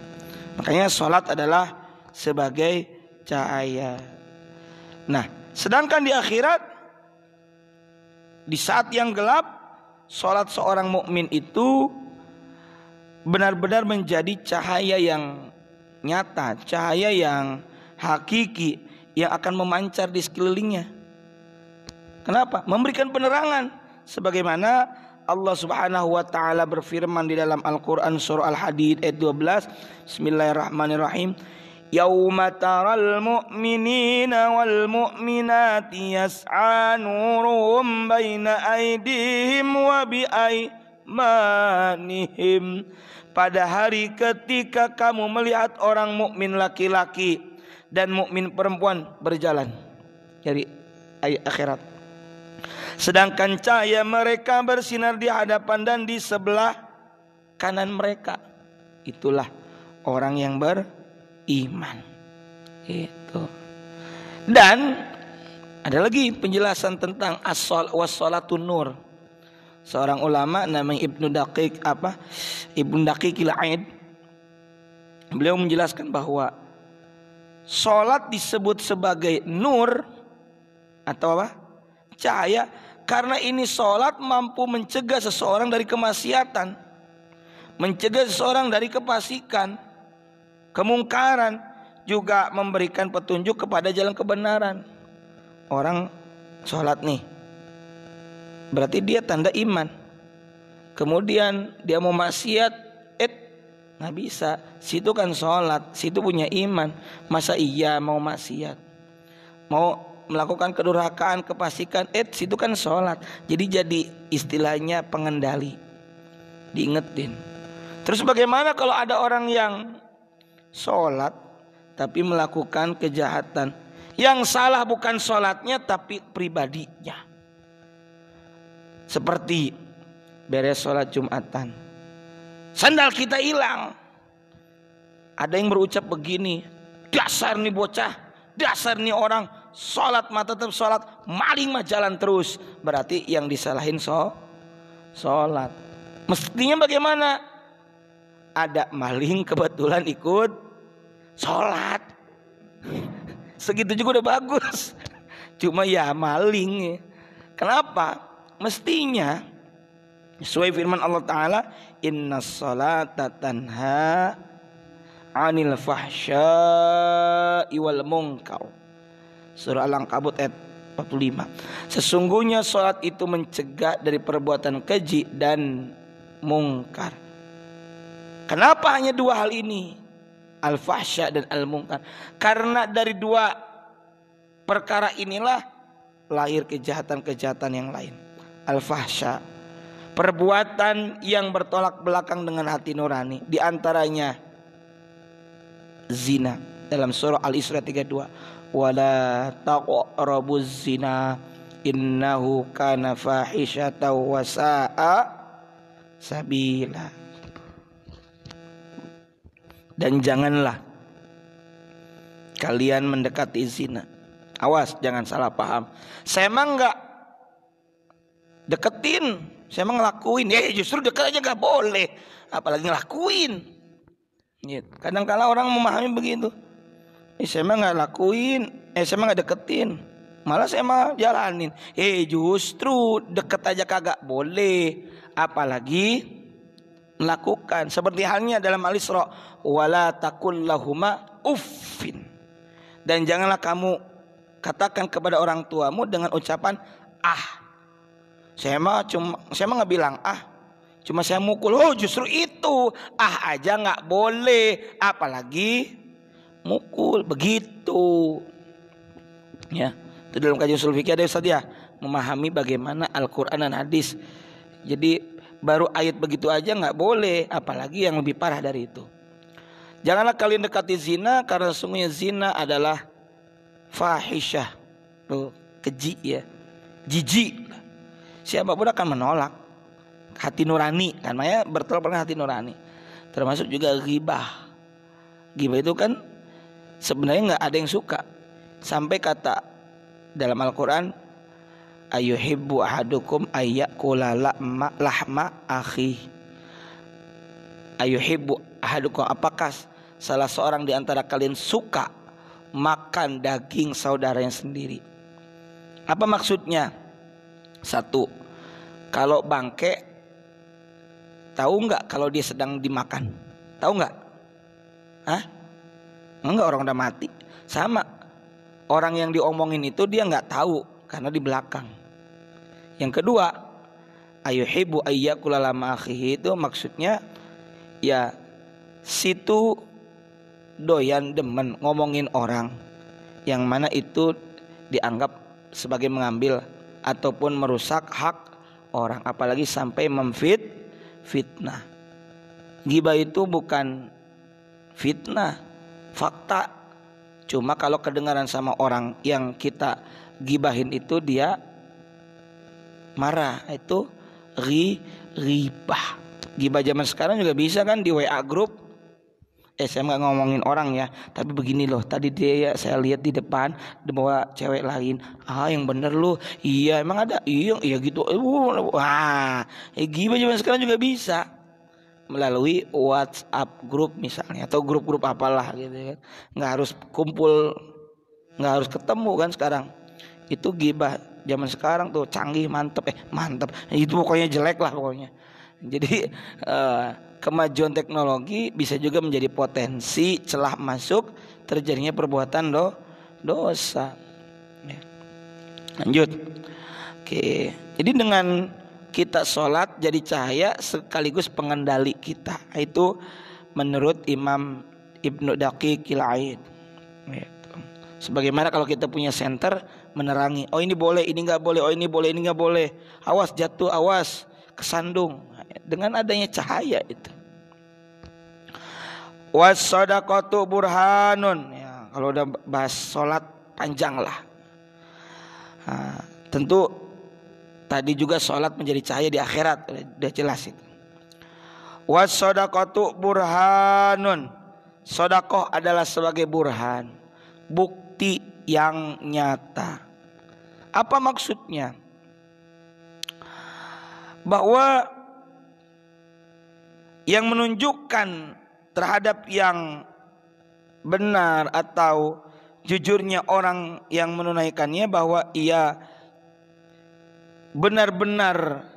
Makanya sholat adalah sebagai cahaya. Nah, sedangkan di akhirat, di saat yang gelap, sholat seorang mukmin itu benar-benar menjadi cahaya yang nyata, cahaya yang hakiki, yang akan memancar di sekelilingnya. Kenapa? Memberikan penerangan. Sebagaimana Allah Subhanahu wa taala berfirman di dalam Al-Qur'an surah Al-Hadid ayat 12, Bismillahirrahmanirrahim. Yauma taral mu'minina wal mu'minati yas'a nuruhum baina aydihim wa bi aymanihim. Pada hari ketika kamu melihat orang mukmin laki-laki dan mukmin perempuan berjalan dari akhirat, sedangkan cahaya mereka bersinar di hadapan dan di sebelah kanan mereka. Itulah orang yang beriman. Itu. Dan ada lagi penjelasan tentang was-salatun nur. Seorang ulama namanya Ibnu Daqiqil Aid, beliau menjelaskan bahwa salat disebut sebagai nur atau apa? Cahaya, karena ini salat mampu mencegah seseorang dari kemaksiatan, mencegah seseorang dari kefasikan, kemungkaran, juga memberikan petunjuk kepada jalan kebenaran. Orang sholat nih, berarti dia tanda iman. Kemudian dia mau maksiat, nggak bisa. Situ kan sholat, situ punya iman. Masa iya mau maksiat, mau melakukan kedurhakaan, kefasikan, situ kan sholat. Jadi istilahnya pengendali, diingetin. Terus bagaimana kalau ada orang yang sholat tapi melakukan kejahatan? Yang salah bukan sholatnya tapi pribadinya. Seperti beres sholat Jumatan, sandal kita hilang. Ada yang berucap begini, dasar nih bocah, dasar nih orang, sholat mah tetap sholat, maling mah jalan terus. Berarti yang disalahin sholat. Mestinya bagaimana? Ada maling kebetulan ikut sholat, segitu juga udah bagus. Cuma ya maling. Kenapa? Mestinya sesuai firman Allah Ta'ala, innas salata tanha anil fahsya'i wal munkar. Surah Al-Ankabut ayat 45. Sesungguhnya salat itu mencegah dari perbuatan keji dan mungkar. Kenapa hanya dua hal ini, al-fahsya dan al-munkar? Karena dari dua perkara inilah lahir kejahatan-kejahatan yang lain. Al-fahsya, perbuatan yang bertolak belakang dengan hati nurani, di antaranya zina dalam surah Al-Isra 32. Wala taqrabuz zina innahu kana fahisyatan wa sa'a sabila. Dan janganlah kalian mendekati zina. Awas jangan salah paham. Saya emang enggak deketin, saya emang ngelakuin. Justru dekat aja enggak boleh, apalagi ngelakuin. Kadang-kala orang memahami begitu. Saya emang enggak lakuin, saya emang enggak deketin, malah saya emang jalanin. Justru deket aja kagak boleh, apalagi melakukan. Seperti halnya dalam Al-Isra, wala taqul lahuma uffin. Dan janganlah kamu katakan kepada orang tuamu dengan ucapan Saya mah nggak bilang cuma saya mukul. Justru itu aja nggak boleh, apalagi mukul. Begitu ya. Itu dalam kajian ushul fikih ada Ustaz ya, memahami bagaimana Al-Quran dan hadis. Jadi baru ayat begitu aja nggak boleh, apalagi yang lebih parah dari itu. Janganlah kalian dekati zina, karena sesungguhnya zina adalah fahisyah, keji ya, jijik. Siapapun akan menolak. Hati nurani kan, makanya bertolak belakang hati nurani. Termasuk juga ghibah. Ghibah itu kan sebenarnya nggak ada yang suka. Sampai kata dalam Al-Quran, ayuhibbu ahadukum ayyakula lahma akhi. Ayuhibbu ahadukum, apakah salah seorang di antara kalian suka makan daging saudaranya sendiri? Apa maksudnya? Satu, kalau bangke, tahu nggak kalau dia sedang dimakan? Tahu nggak? Enggak, orang udah mati. Sama, orang yang diomongin itu dia nggak tahu karena di belakang. Yang kedua, ayuhibbu ayyakula lama akhihi, itu maksudnya ya situ doyan demen ngomongin orang yang mana itu dianggap sebagai mengambil ataupun merusak hak orang, apalagi sampai fitnah. Ghibah itu bukan fitnah, fakta. Cuma kalau kedengaran sama orang yang kita gibahin itu dia marah, itu ghibah. Ghibah zaman sekarang juga bisa kan di WA grup. Saya nggak ngomongin orang ya, tapi begini loh, tadi dia saya lihat di depan bawa cewek lain. Yang bener lu, iya emang ada, iya gitu. Wah, ghibah zaman sekarang juga bisa melalui WhatsApp grup misalnya, atau grup-grup apalah gitu kan. Nggak harus kumpul, nggak harus ketemu kan sekarang. Itu ghibah zaman sekarang tuh canggih, mantep. Itu pokoknya jelek lah pokoknya. Jadi kemajuan teknologi bisa juga menjadi potensi celah masuk terjadinya perbuatan dosa. Ya. Lanjut. Oke. Jadi dengan kita sholat jadi cahaya sekaligus pengendali kita. Itu menurut Imam Ibnu Daqiqil Aid. Gitu. Sebagaimana kalau kita punya senter menerangi, oh ini boleh, ini nggak boleh, oh ini boleh, ini nggak boleh. Awas jatuh, awas kesandung. Dengan adanya cahaya itu. Was-shadaqatu burhanun. Ya, kalau udah bahas sholat panjang lah. Tentu tadi juga sholat menjadi cahaya di akhirat, udah jelas itu. Was-shadaqatu burhanun. Sedekah adalah sebagai burhan, bukti yang nyata. Apa maksudnya? Bahwa yang menunjukkan terhadap yang benar atau jujurnya orang yang menunaikannya, bahwa ia benar-benar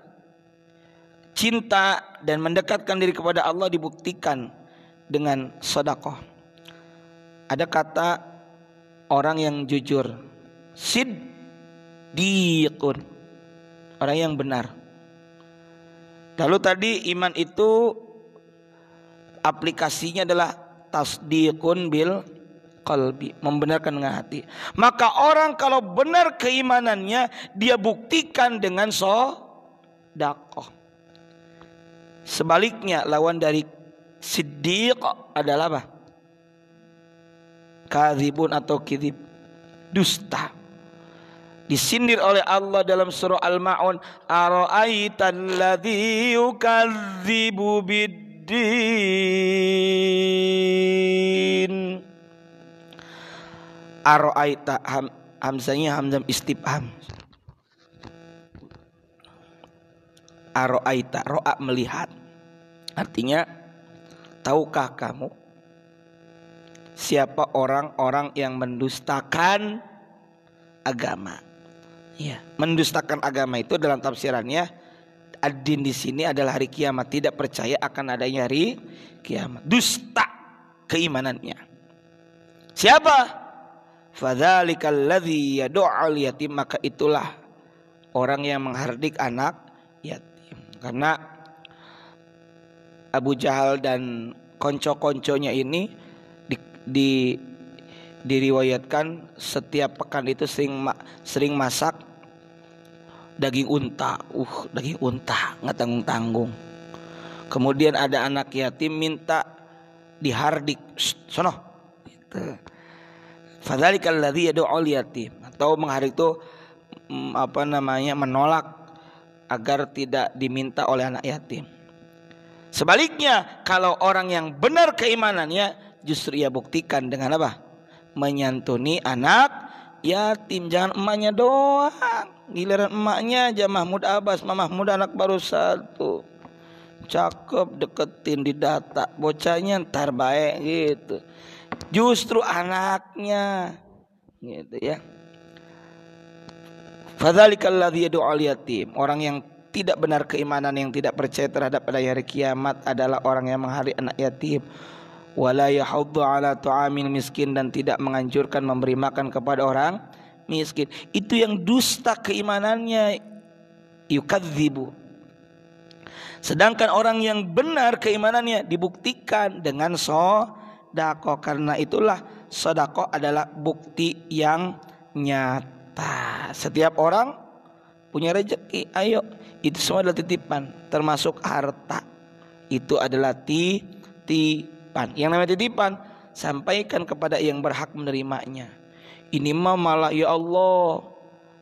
cinta dan mendekatkan diri kepada Allah dibuktikan dengan sedekah. Ada kata orang yang jujur, siddiqun, orang yang benar. Lalu tadi iman itu aplikasinya adalah tasdiqun bil qalbi, membenarkan dengan hati. Maka orang kalau benar keimanannya, dia buktikan dengan sedekah. Sebaliknya lawan dari siddiq adalah apa? Kadzibun atau kadzib, dusta. Disindir oleh Allah dalam surah Al-Ma'un, ara'aital ladzi yukadzibu biddin. Ara'aita, hamzanya hamzah istifham. Ara'aita, ro'a melihat. Artinya, tahukah kamu siapa orang-orang yang mendustakan agama? Ya, mendustakan agama itu dalam tafsirannya, ad-din di sini adalah hari kiamat, tidak percaya akan adanya hari kiamat, dusta keimanannya. Siapa? Fadzalikal ladzi yad'ul yatim, maka itulah orang yang menghardik anak yatim. Karena Abu Jahal dan konco-konconya ini diriwayatkan setiap pekan itu sering masak daging unta. Daging unta nggak tanggung-tanggung. Kemudian ada anak yatim minta dihardik, sono. Fadzalikal ladzi yad'ul yatim, atau menghardik itu menolak agar tidak diminta oleh anak yatim. Sebaliknya, kalau orang yang benar keimanannya, justru ia buktikan dengan apa? Menyantuni anak yatim. Jangan emaknya doang, giliran emaknya aja Mahmud Abbas, Mahmud anak baru 1, cakep, deketin, didata, bocahnya ntar baik gitu. Justru anaknya gitu ya. Fadzalikal ladzi yad'ul yatim, orang yang tidak benar keimanan, yang tidak percaya terhadap adanya hari kiamat, adalah orang yang menghardik anak yatim. Wala yahuddu ala tu'amil miskin, dan tidak menganjurkan memberi makan kepada orang miskin. Itu yang dusta keimanannya, yukadzibu. Sedangkan orang yang benar keimanannya dibuktikan dengan sedekah. sedekah. Karena itulah sedekah adalah bukti yang nyata. Setiap orang punya rezeki, ayo, itu semua adalah titipan, termasuk harta. Itu adalah titipan. Yang namanya titipan, sampaikan kepada yang berhak menerimanya. Ini mah malah, ya Allah,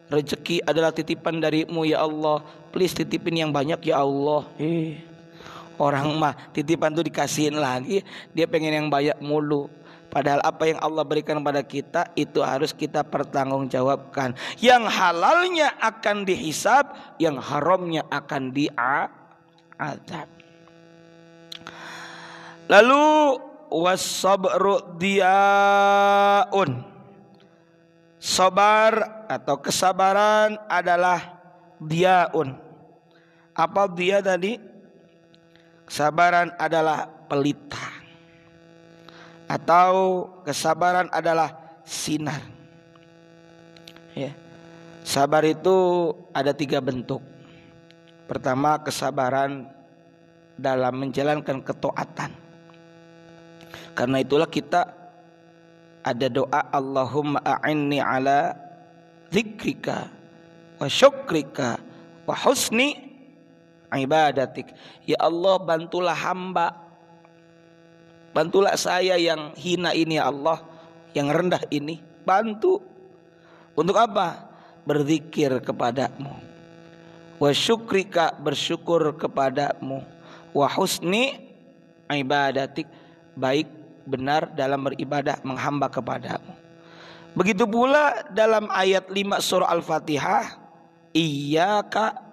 rezeki adalah titipan darimu ya Allah, please titipin yang banyak ya Allah. Orang mah titipan tuh dikasihin lagi, dia pengen yang banyak mulu. Padahal apa yang Allah berikan pada kita itu harus kita pertanggungjawabkan. Yang halalnya akan dihisab, yang haramnya akan diazab. Lalu was-sabru diyaun. Sabar atau kesabaran adalah diyaun. Apa dia tadi? Kesabaran adalah pelita, atau kesabaran adalah sinar. Ya. Sabar itu ada 3 bentuk. Pertama, kesabaran dalam menjalankan ketaatan. Karena itulah kita ada doa, Allahumma a'inni ala dzikrika wa syukrika wa husni ibadatik. Ya Allah, bantulah hamba, bantulah saya yang hina ini ya Allah, yang rendah ini, bantu. Untuk apa? Berzikir kepadamu. Wa syukrika, bersyukur kepadamu. Wa husni ibadatik, baik benar dalam beribadah, menghamba kepadamu. Begitu pula dalam ayat 5 surah Al-Fatihah, iyyaka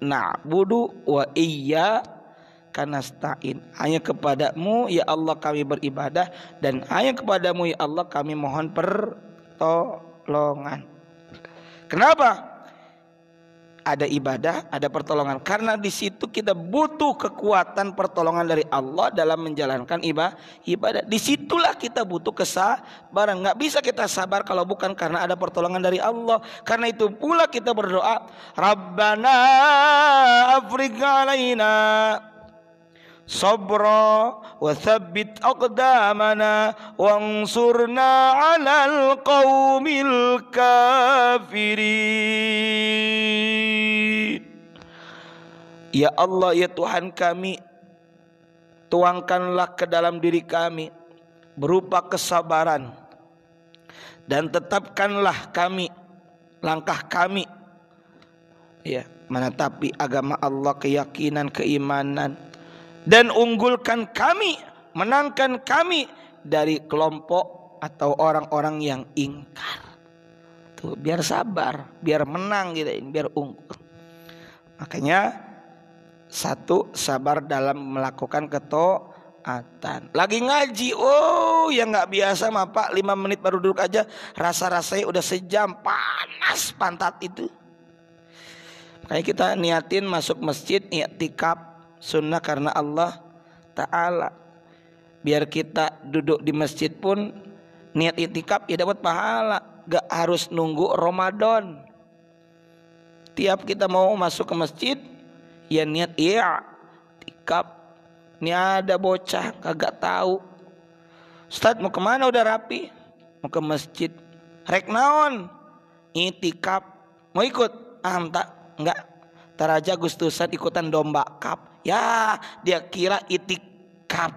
na'budu wa iyyaka nasta'in. Hanya kepadamu ya Allah kami beribadah, dan hanya kepadamu ya Allah kami mohon pertolongan. Kenapa? Ada ibadah, ada pertolongan. Karena di situ kita butuh kekuatan pertolongan dari Allah dalam menjalankan ibadah. Disitulah kita butuh kesabaran. Nggak bisa kita sabar kalau bukan karena ada pertolongan dari Allah. Karena itu pula kita berdoa, Rabbana afrigh alaina sabra wa thabbit aqdamana wansurna 'alal qaumil kafirin. Ya Allah, ya Tuhan kami, tuangkanlah ke dalam diri kami berupa kesabaran, dan tetapkanlah kami, langkah kami, ya, menetapi agama Allah, keyakinan, keimanan, dan unggulkan kami, menangkan kami dari kelompok atau orang-orang yang ingkar. Tuh, biar sabar, biar menang gitu, biar unggul. Makanya satu, sabar dalam melakukan ketaatan. Lagi ngaji, oh yang nggak biasa mah Pak, 5 menit baru duduk aja rasa-rasanya udah sejam, panas pantat itu. Makanya kita niatin masuk masjid, i'tikaf sunnah karena Allah Ta'ala. Biar kita duduk di masjid pun niat i'tikaf ya dapat pahala. Gak harus nunggu Ramadan. Tiap kita mau masuk ke masjid ya niat i'tikaf. Ini ada bocah kagak tahu, Ustaz mau kemana, udah rapi, mau ke masjid. Rek naon? I'tikaf. Mau ikut? Enggak. Taraja Gustusan ikutan domba kap. Ya, dia kira itikaf,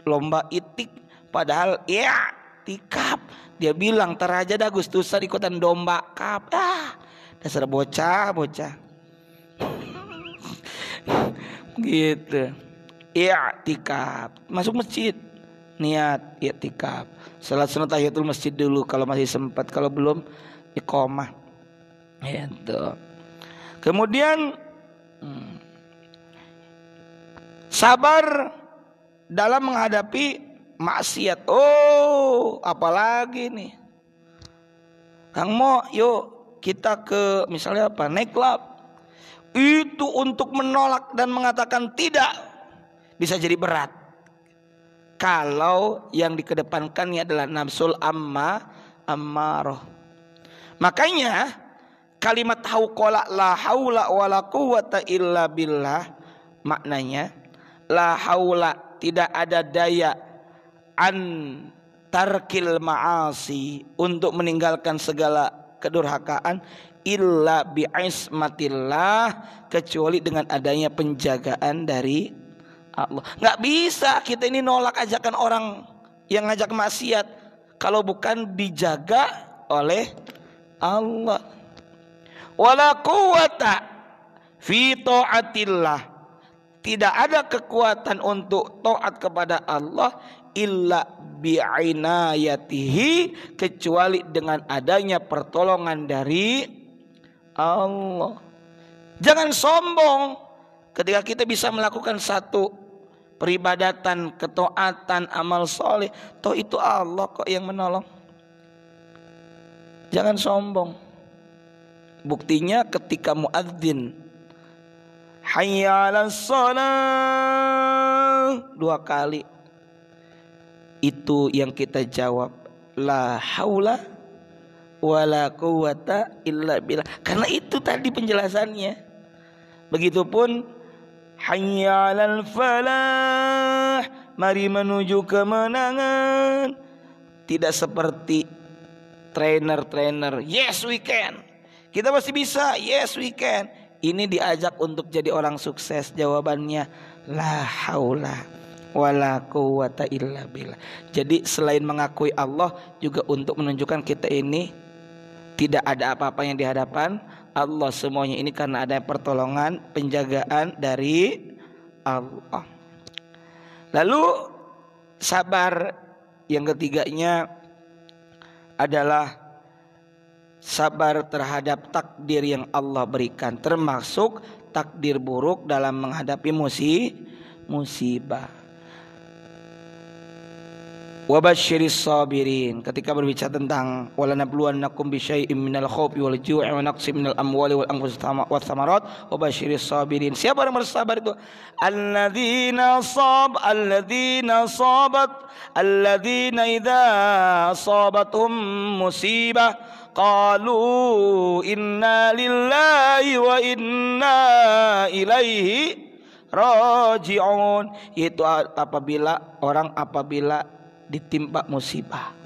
lomba itik, padahal ya tikaf. Dia bilang teraja dah Gustusan ikutan domba kap. Dasar bocah gitu. I'tikaf, masuk masjid, niat i'tikaf, salat sunat tahiyatul masjid dulu kalau masih sempat, kalau belum iqamah. Itu. Kemudian sabar dalam menghadapi maksiat. Oh, apalagi nih, Kang Mo, yuk kita ke misalnya apa, naik klub. Itu untuk menolak dan mengatakan tidak bisa jadi berat. Kalau yang dikedepankannya adalah nafsul ammarah. Makanya kalimat hauqala la haula wala quwata illa billah, maknanya la haula, tidak ada daya an tarkil ma'asi, untuk meninggalkan segala kedurhakaan, illa bi'ismatillah, kecuali dengan adanya penjagaan dari Allah. Nggak bisa kita ini nolak ajakan orang yang ngajak maksiat kalau bukan dijaga oleh Allah. Wala quwwata fi ta'atillah, tidak ada kekuatan untuk taat kepada Allah illa bi'inayatihi, kecuali dengan adanya pertolongan dari Allah. Jangan sombong ketika kita bisa melakukan satu peribadatan, ketaatan, amal soleh, toh itu Allah kok yang menolong. Jangan sombong. Buktinya ketika muadzin hayya 'alas shalah 2 kali, itu yang kita jawab la haula wala quwwata illa billah, karena itu tadi penjelasannya. Begitupun hayya 'alal falah, mari menuju kemenangan. Tidak seperti trainer, yes we can, kita masih bisa, yes we can. Ini diajak untuk jadi orang sukses, jawabannya la haula wala quwwata illa billah. Jadi selain mengakui Allah, juga untuk menunjukkan kita ini tidak ada apa-apa yang di hadapan Allah, semuanya ini karena ada pertolongan, penjagaan dari Allah. Lalu sabar yang ketiganya adalah sabar terhadap takdir yang Allah berikan, termasuk takdir buruk dalam menghadapi musibah. Wabasyiris sabirin, ketika berbicara tentang walanabluwannakum bisyai'im minal khawfi wal ju'i wa naqsim minal amwali wal anfusi wath thamarat wabasyiris sabirin. Siapa yang bersabar itu? Alladzina idza asabathum musibah qalu inna lillahi wa inna ilaihi raji'un. Itu apabila ditimpa musibah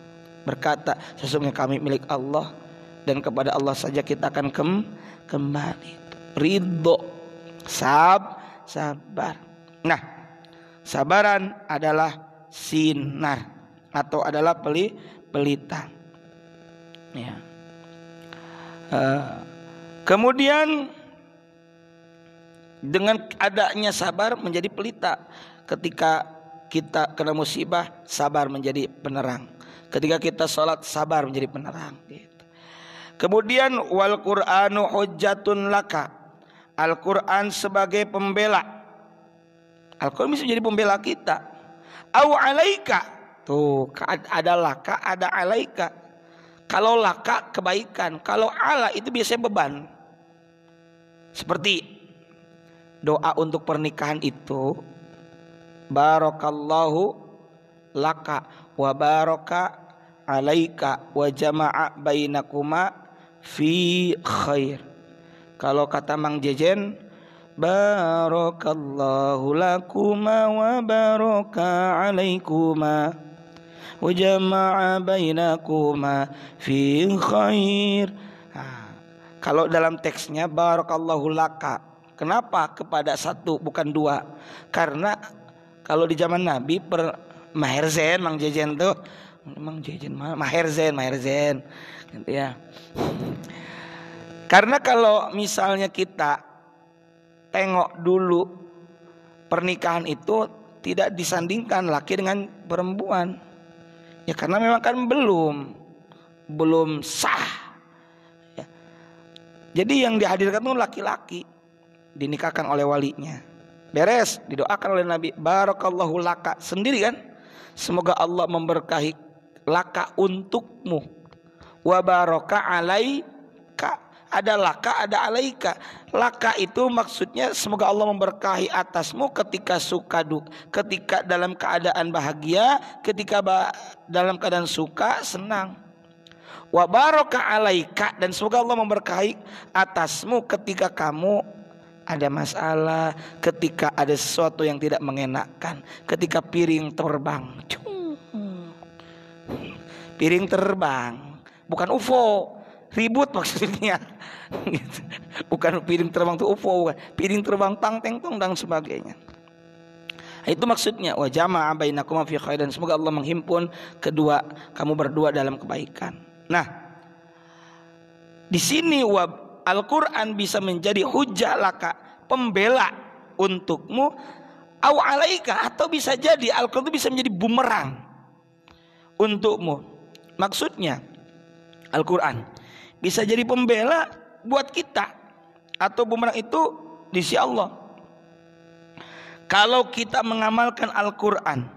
berkata, sesungguhnya kami milik Allah dan kepada Allah saja kita akan kembali. Ridho, sabar. Nah, sabaran adalah sinar atau adalah pelita. Ya. Kemudian dengan adanya sabar menjadi pelita. Ketika kita kena musibah, sabar menjadi penerang. Ketika kita sholat, sabar menjadi penerang. Kemudian wal Qur'anu hujjatun laka, Al-Quran sebagai pembela. Al-Quran bisa menjadi pembela kita. Au alaika, tuh ada laka, ada alaika. Kalau laka kebaikan, kalau ala itu biasanya beban. Seperti doa untuk pernikahan itu, barakallahu laka wa baraka alaika wa jama'a bainakuma fi khair. Kalau kata Mang Jejen, barakallahu lakuma wa baraka alaikuma wa jama'a bainakuma fi khair. Kalau dalam teksnya barakallahu laka. Kenapa kepada satu bukan dua? Karena kalau di zaman Nabi Maherzen, Mang Jejen tuh, Mang Jejen Maherzen gitu ya. Karena kalau misalnya kita tengok dulu pernikahan itu tidak disandingkan laki dengan perempuan. Ya karena memang kan belum sah. Ya. Jadi yang dihadirkan itu laki-laki, dinikahkan oleh walinya. Beres, didoakan oleh Nabi, barakallahu laka, sendiri kan, semoga Allah memberkahi laka untukmu, wa baraka alaika, ada laka ada alaika. Laka itu maksudnya semoga Allah memberkahi atasmu ketika suka duka, ketika dalam keadaan bahagia, ketika dalam keadaan suka senang. Wa baraka alaika, dan semoga Allah memberkahi atasmu ketika kamu ada masalah, ketika ada sesuatu yang tidak mengenakan, ketika piring terbang, piring terbang, bukan UFO. Ribut maksudnya. Gitu. Bukan piring terbang itu UFO, bukan. Piring terbang tang teng tong dan sebagainya. Itu maksudnya wa jama'a bainakum fi khair, dan semoga Allah menghimpun kamu berdua dalam kebaikan. Nah, di sini Al-Qur'an bisa menjadi hujjah laka, pembela untukmu, au alaika, atau bisa jadi Al-Qur'an itu bisa menjadi bumerang untukmu. Maksudnya Al-Qur'an bisa jadi pembela buat kita, atau bumerang itu di sisi Allah. Kalau kita mengamalkan Al-Quran,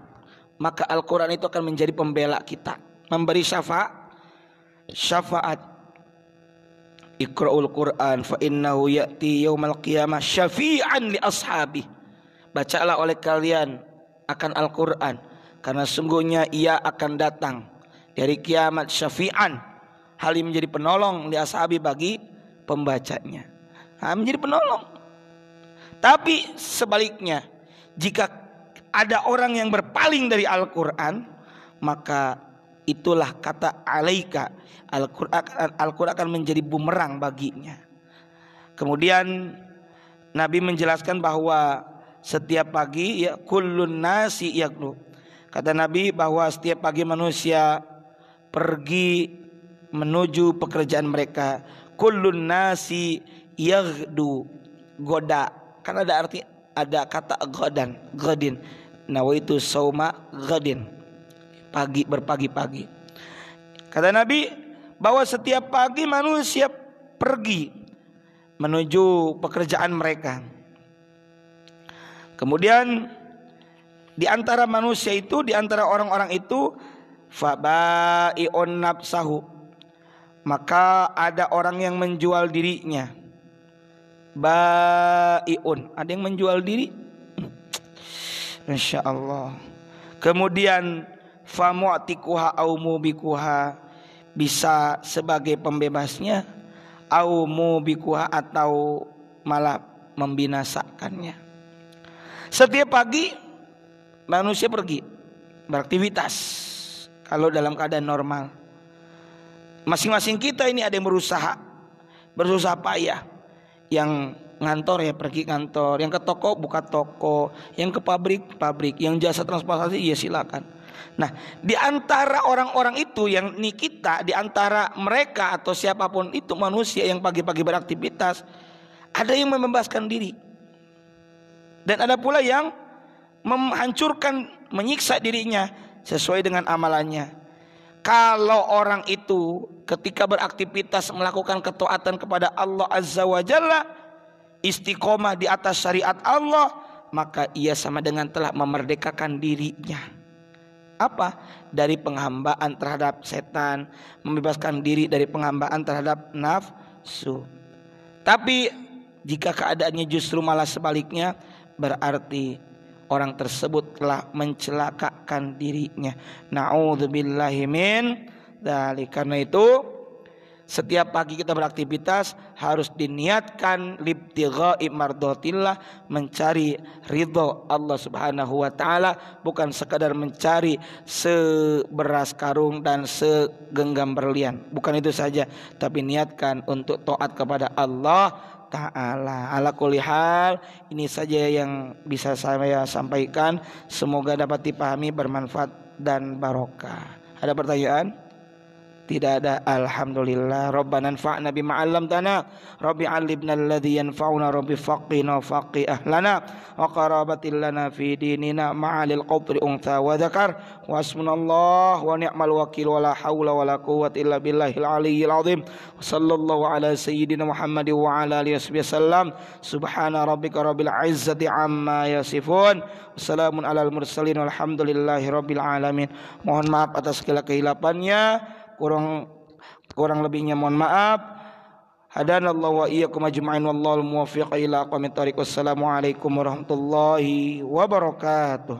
maka Al-Quran itu akan menjadi pembela kita, memberi syafaat. Iqra'ul Quran fa innahu ya'ti yaumal qiyamah syafi'an li ashabi. Bacalah oleh kalian akan Al-Quran, karena sungguhnya ia akan datang dari kiamat syafi'an, hal ini menjadi penolong li ashabi bagi pembacanya. Menjadi penolong. Tapi sebaliknya, jika ada orang yang berpaling dari Al-Quran, maka itulah kata alaika, Al-Quran akan menjadi bumerang baginya. Kemudian Nabi menjelaskan bahwa setiap pagi ya kullun nasi yaqdu. Kata Nabi bahwa setiap pagi manusia pergi menuju pekerjaan mereka. Kullun nasi yaghdu, goda. Kan ada kata godin. Nawaitu sauma godin, pagi, berpagi-pagi. Kata Nabi bahwa setiap pagi manusia pergi menuju pekerjaan mereka. Kemudian di antara manusia itu, di antara orang-orang itu, fabai'un nafsahu, maka ada orang yang menjual dirinya. Bai'un, ada yang menjual diri. Masya Allah. Kemudian famu'tikuha au mubikuha, bisa sebagai pembebasnya, au mubikuha, atau malah membinasakannya. Setiap pagi manusia pergi beraktivitas. Kalau dalam keadaan normal, masing-masing kita ini ada yang berusaha payah. Yang ngantor ya pergi kantor, yang ke toko buka toko, yang ke pabrik, yang jasa transportasi ya silakan. Nah, di antara orang-orang itu, yang ini kita, di antara mereka atau siapapun itu manusia yang pagi-pagi beraktivitas, ada yang membebaskan diri, dan ada pula yang menghancurkan, menyiksa dirinya sesuai dengan amalannya. Kalau orang itu ketika beraktivitas melakukan ketaatan kepada Allah Azza wa Jalla, istiqomah di atas syariat Allah, maka ia sama dengan telah memerdekakan dirinya. Apa? Dari penghambaan terhadap setan, membebaskan diri dari penghambaan terhadap nafsu. Tapi jika keadaannya justru malah sebaliknya, berarti orang tersebut telah mencelakakan dirinya. Na'udzubillahi min dzalik. Karena itu setiap pagi kita beraktivitas harus diniatkan libtigha'i mardatillah, mencari ridho Allah Subhanahu wa taala, bukan sekadar mencari seberas karung dan segenggam berlian. Bukan itu saja, tapi niatkan untuk taat kepada Allah Ta'ala. Ala kulli hal, ini saja yang bisa saya sampaikan. Semoga dapat dipahami, bermanfaat dan barokah. Ada pertanyaan? Tidak ada. Alhamdulillah. Rabbana anfa'na bima 'allamtana, Rabbi 'allimna alladhi yanfa'una, Rabbi faqihna faqih ahlana wa qarabatil lana fi dinina ma'alil qawri untha wa dzakar wa hasbunallah wa ni'mal wakil wa la haula wa la quwwata illa billahil aliyyil azim. Sallallahu ala sayyidina Muhammad wa ala alihi wasallam. Subhana rabbika rabbil izzati amma yasifun. Wassalamun alal mursalin walhamdulillahi rabbil alamin. Mohon maaf atas segala kehilafannya, kurang lebihnya mohon maaf. Hadanallahu wa iyyakum ajma'in wallahul muwaffiq ila aqwamit thoriq. Wassalamu alaikum warahmatullahi wabarakatuh.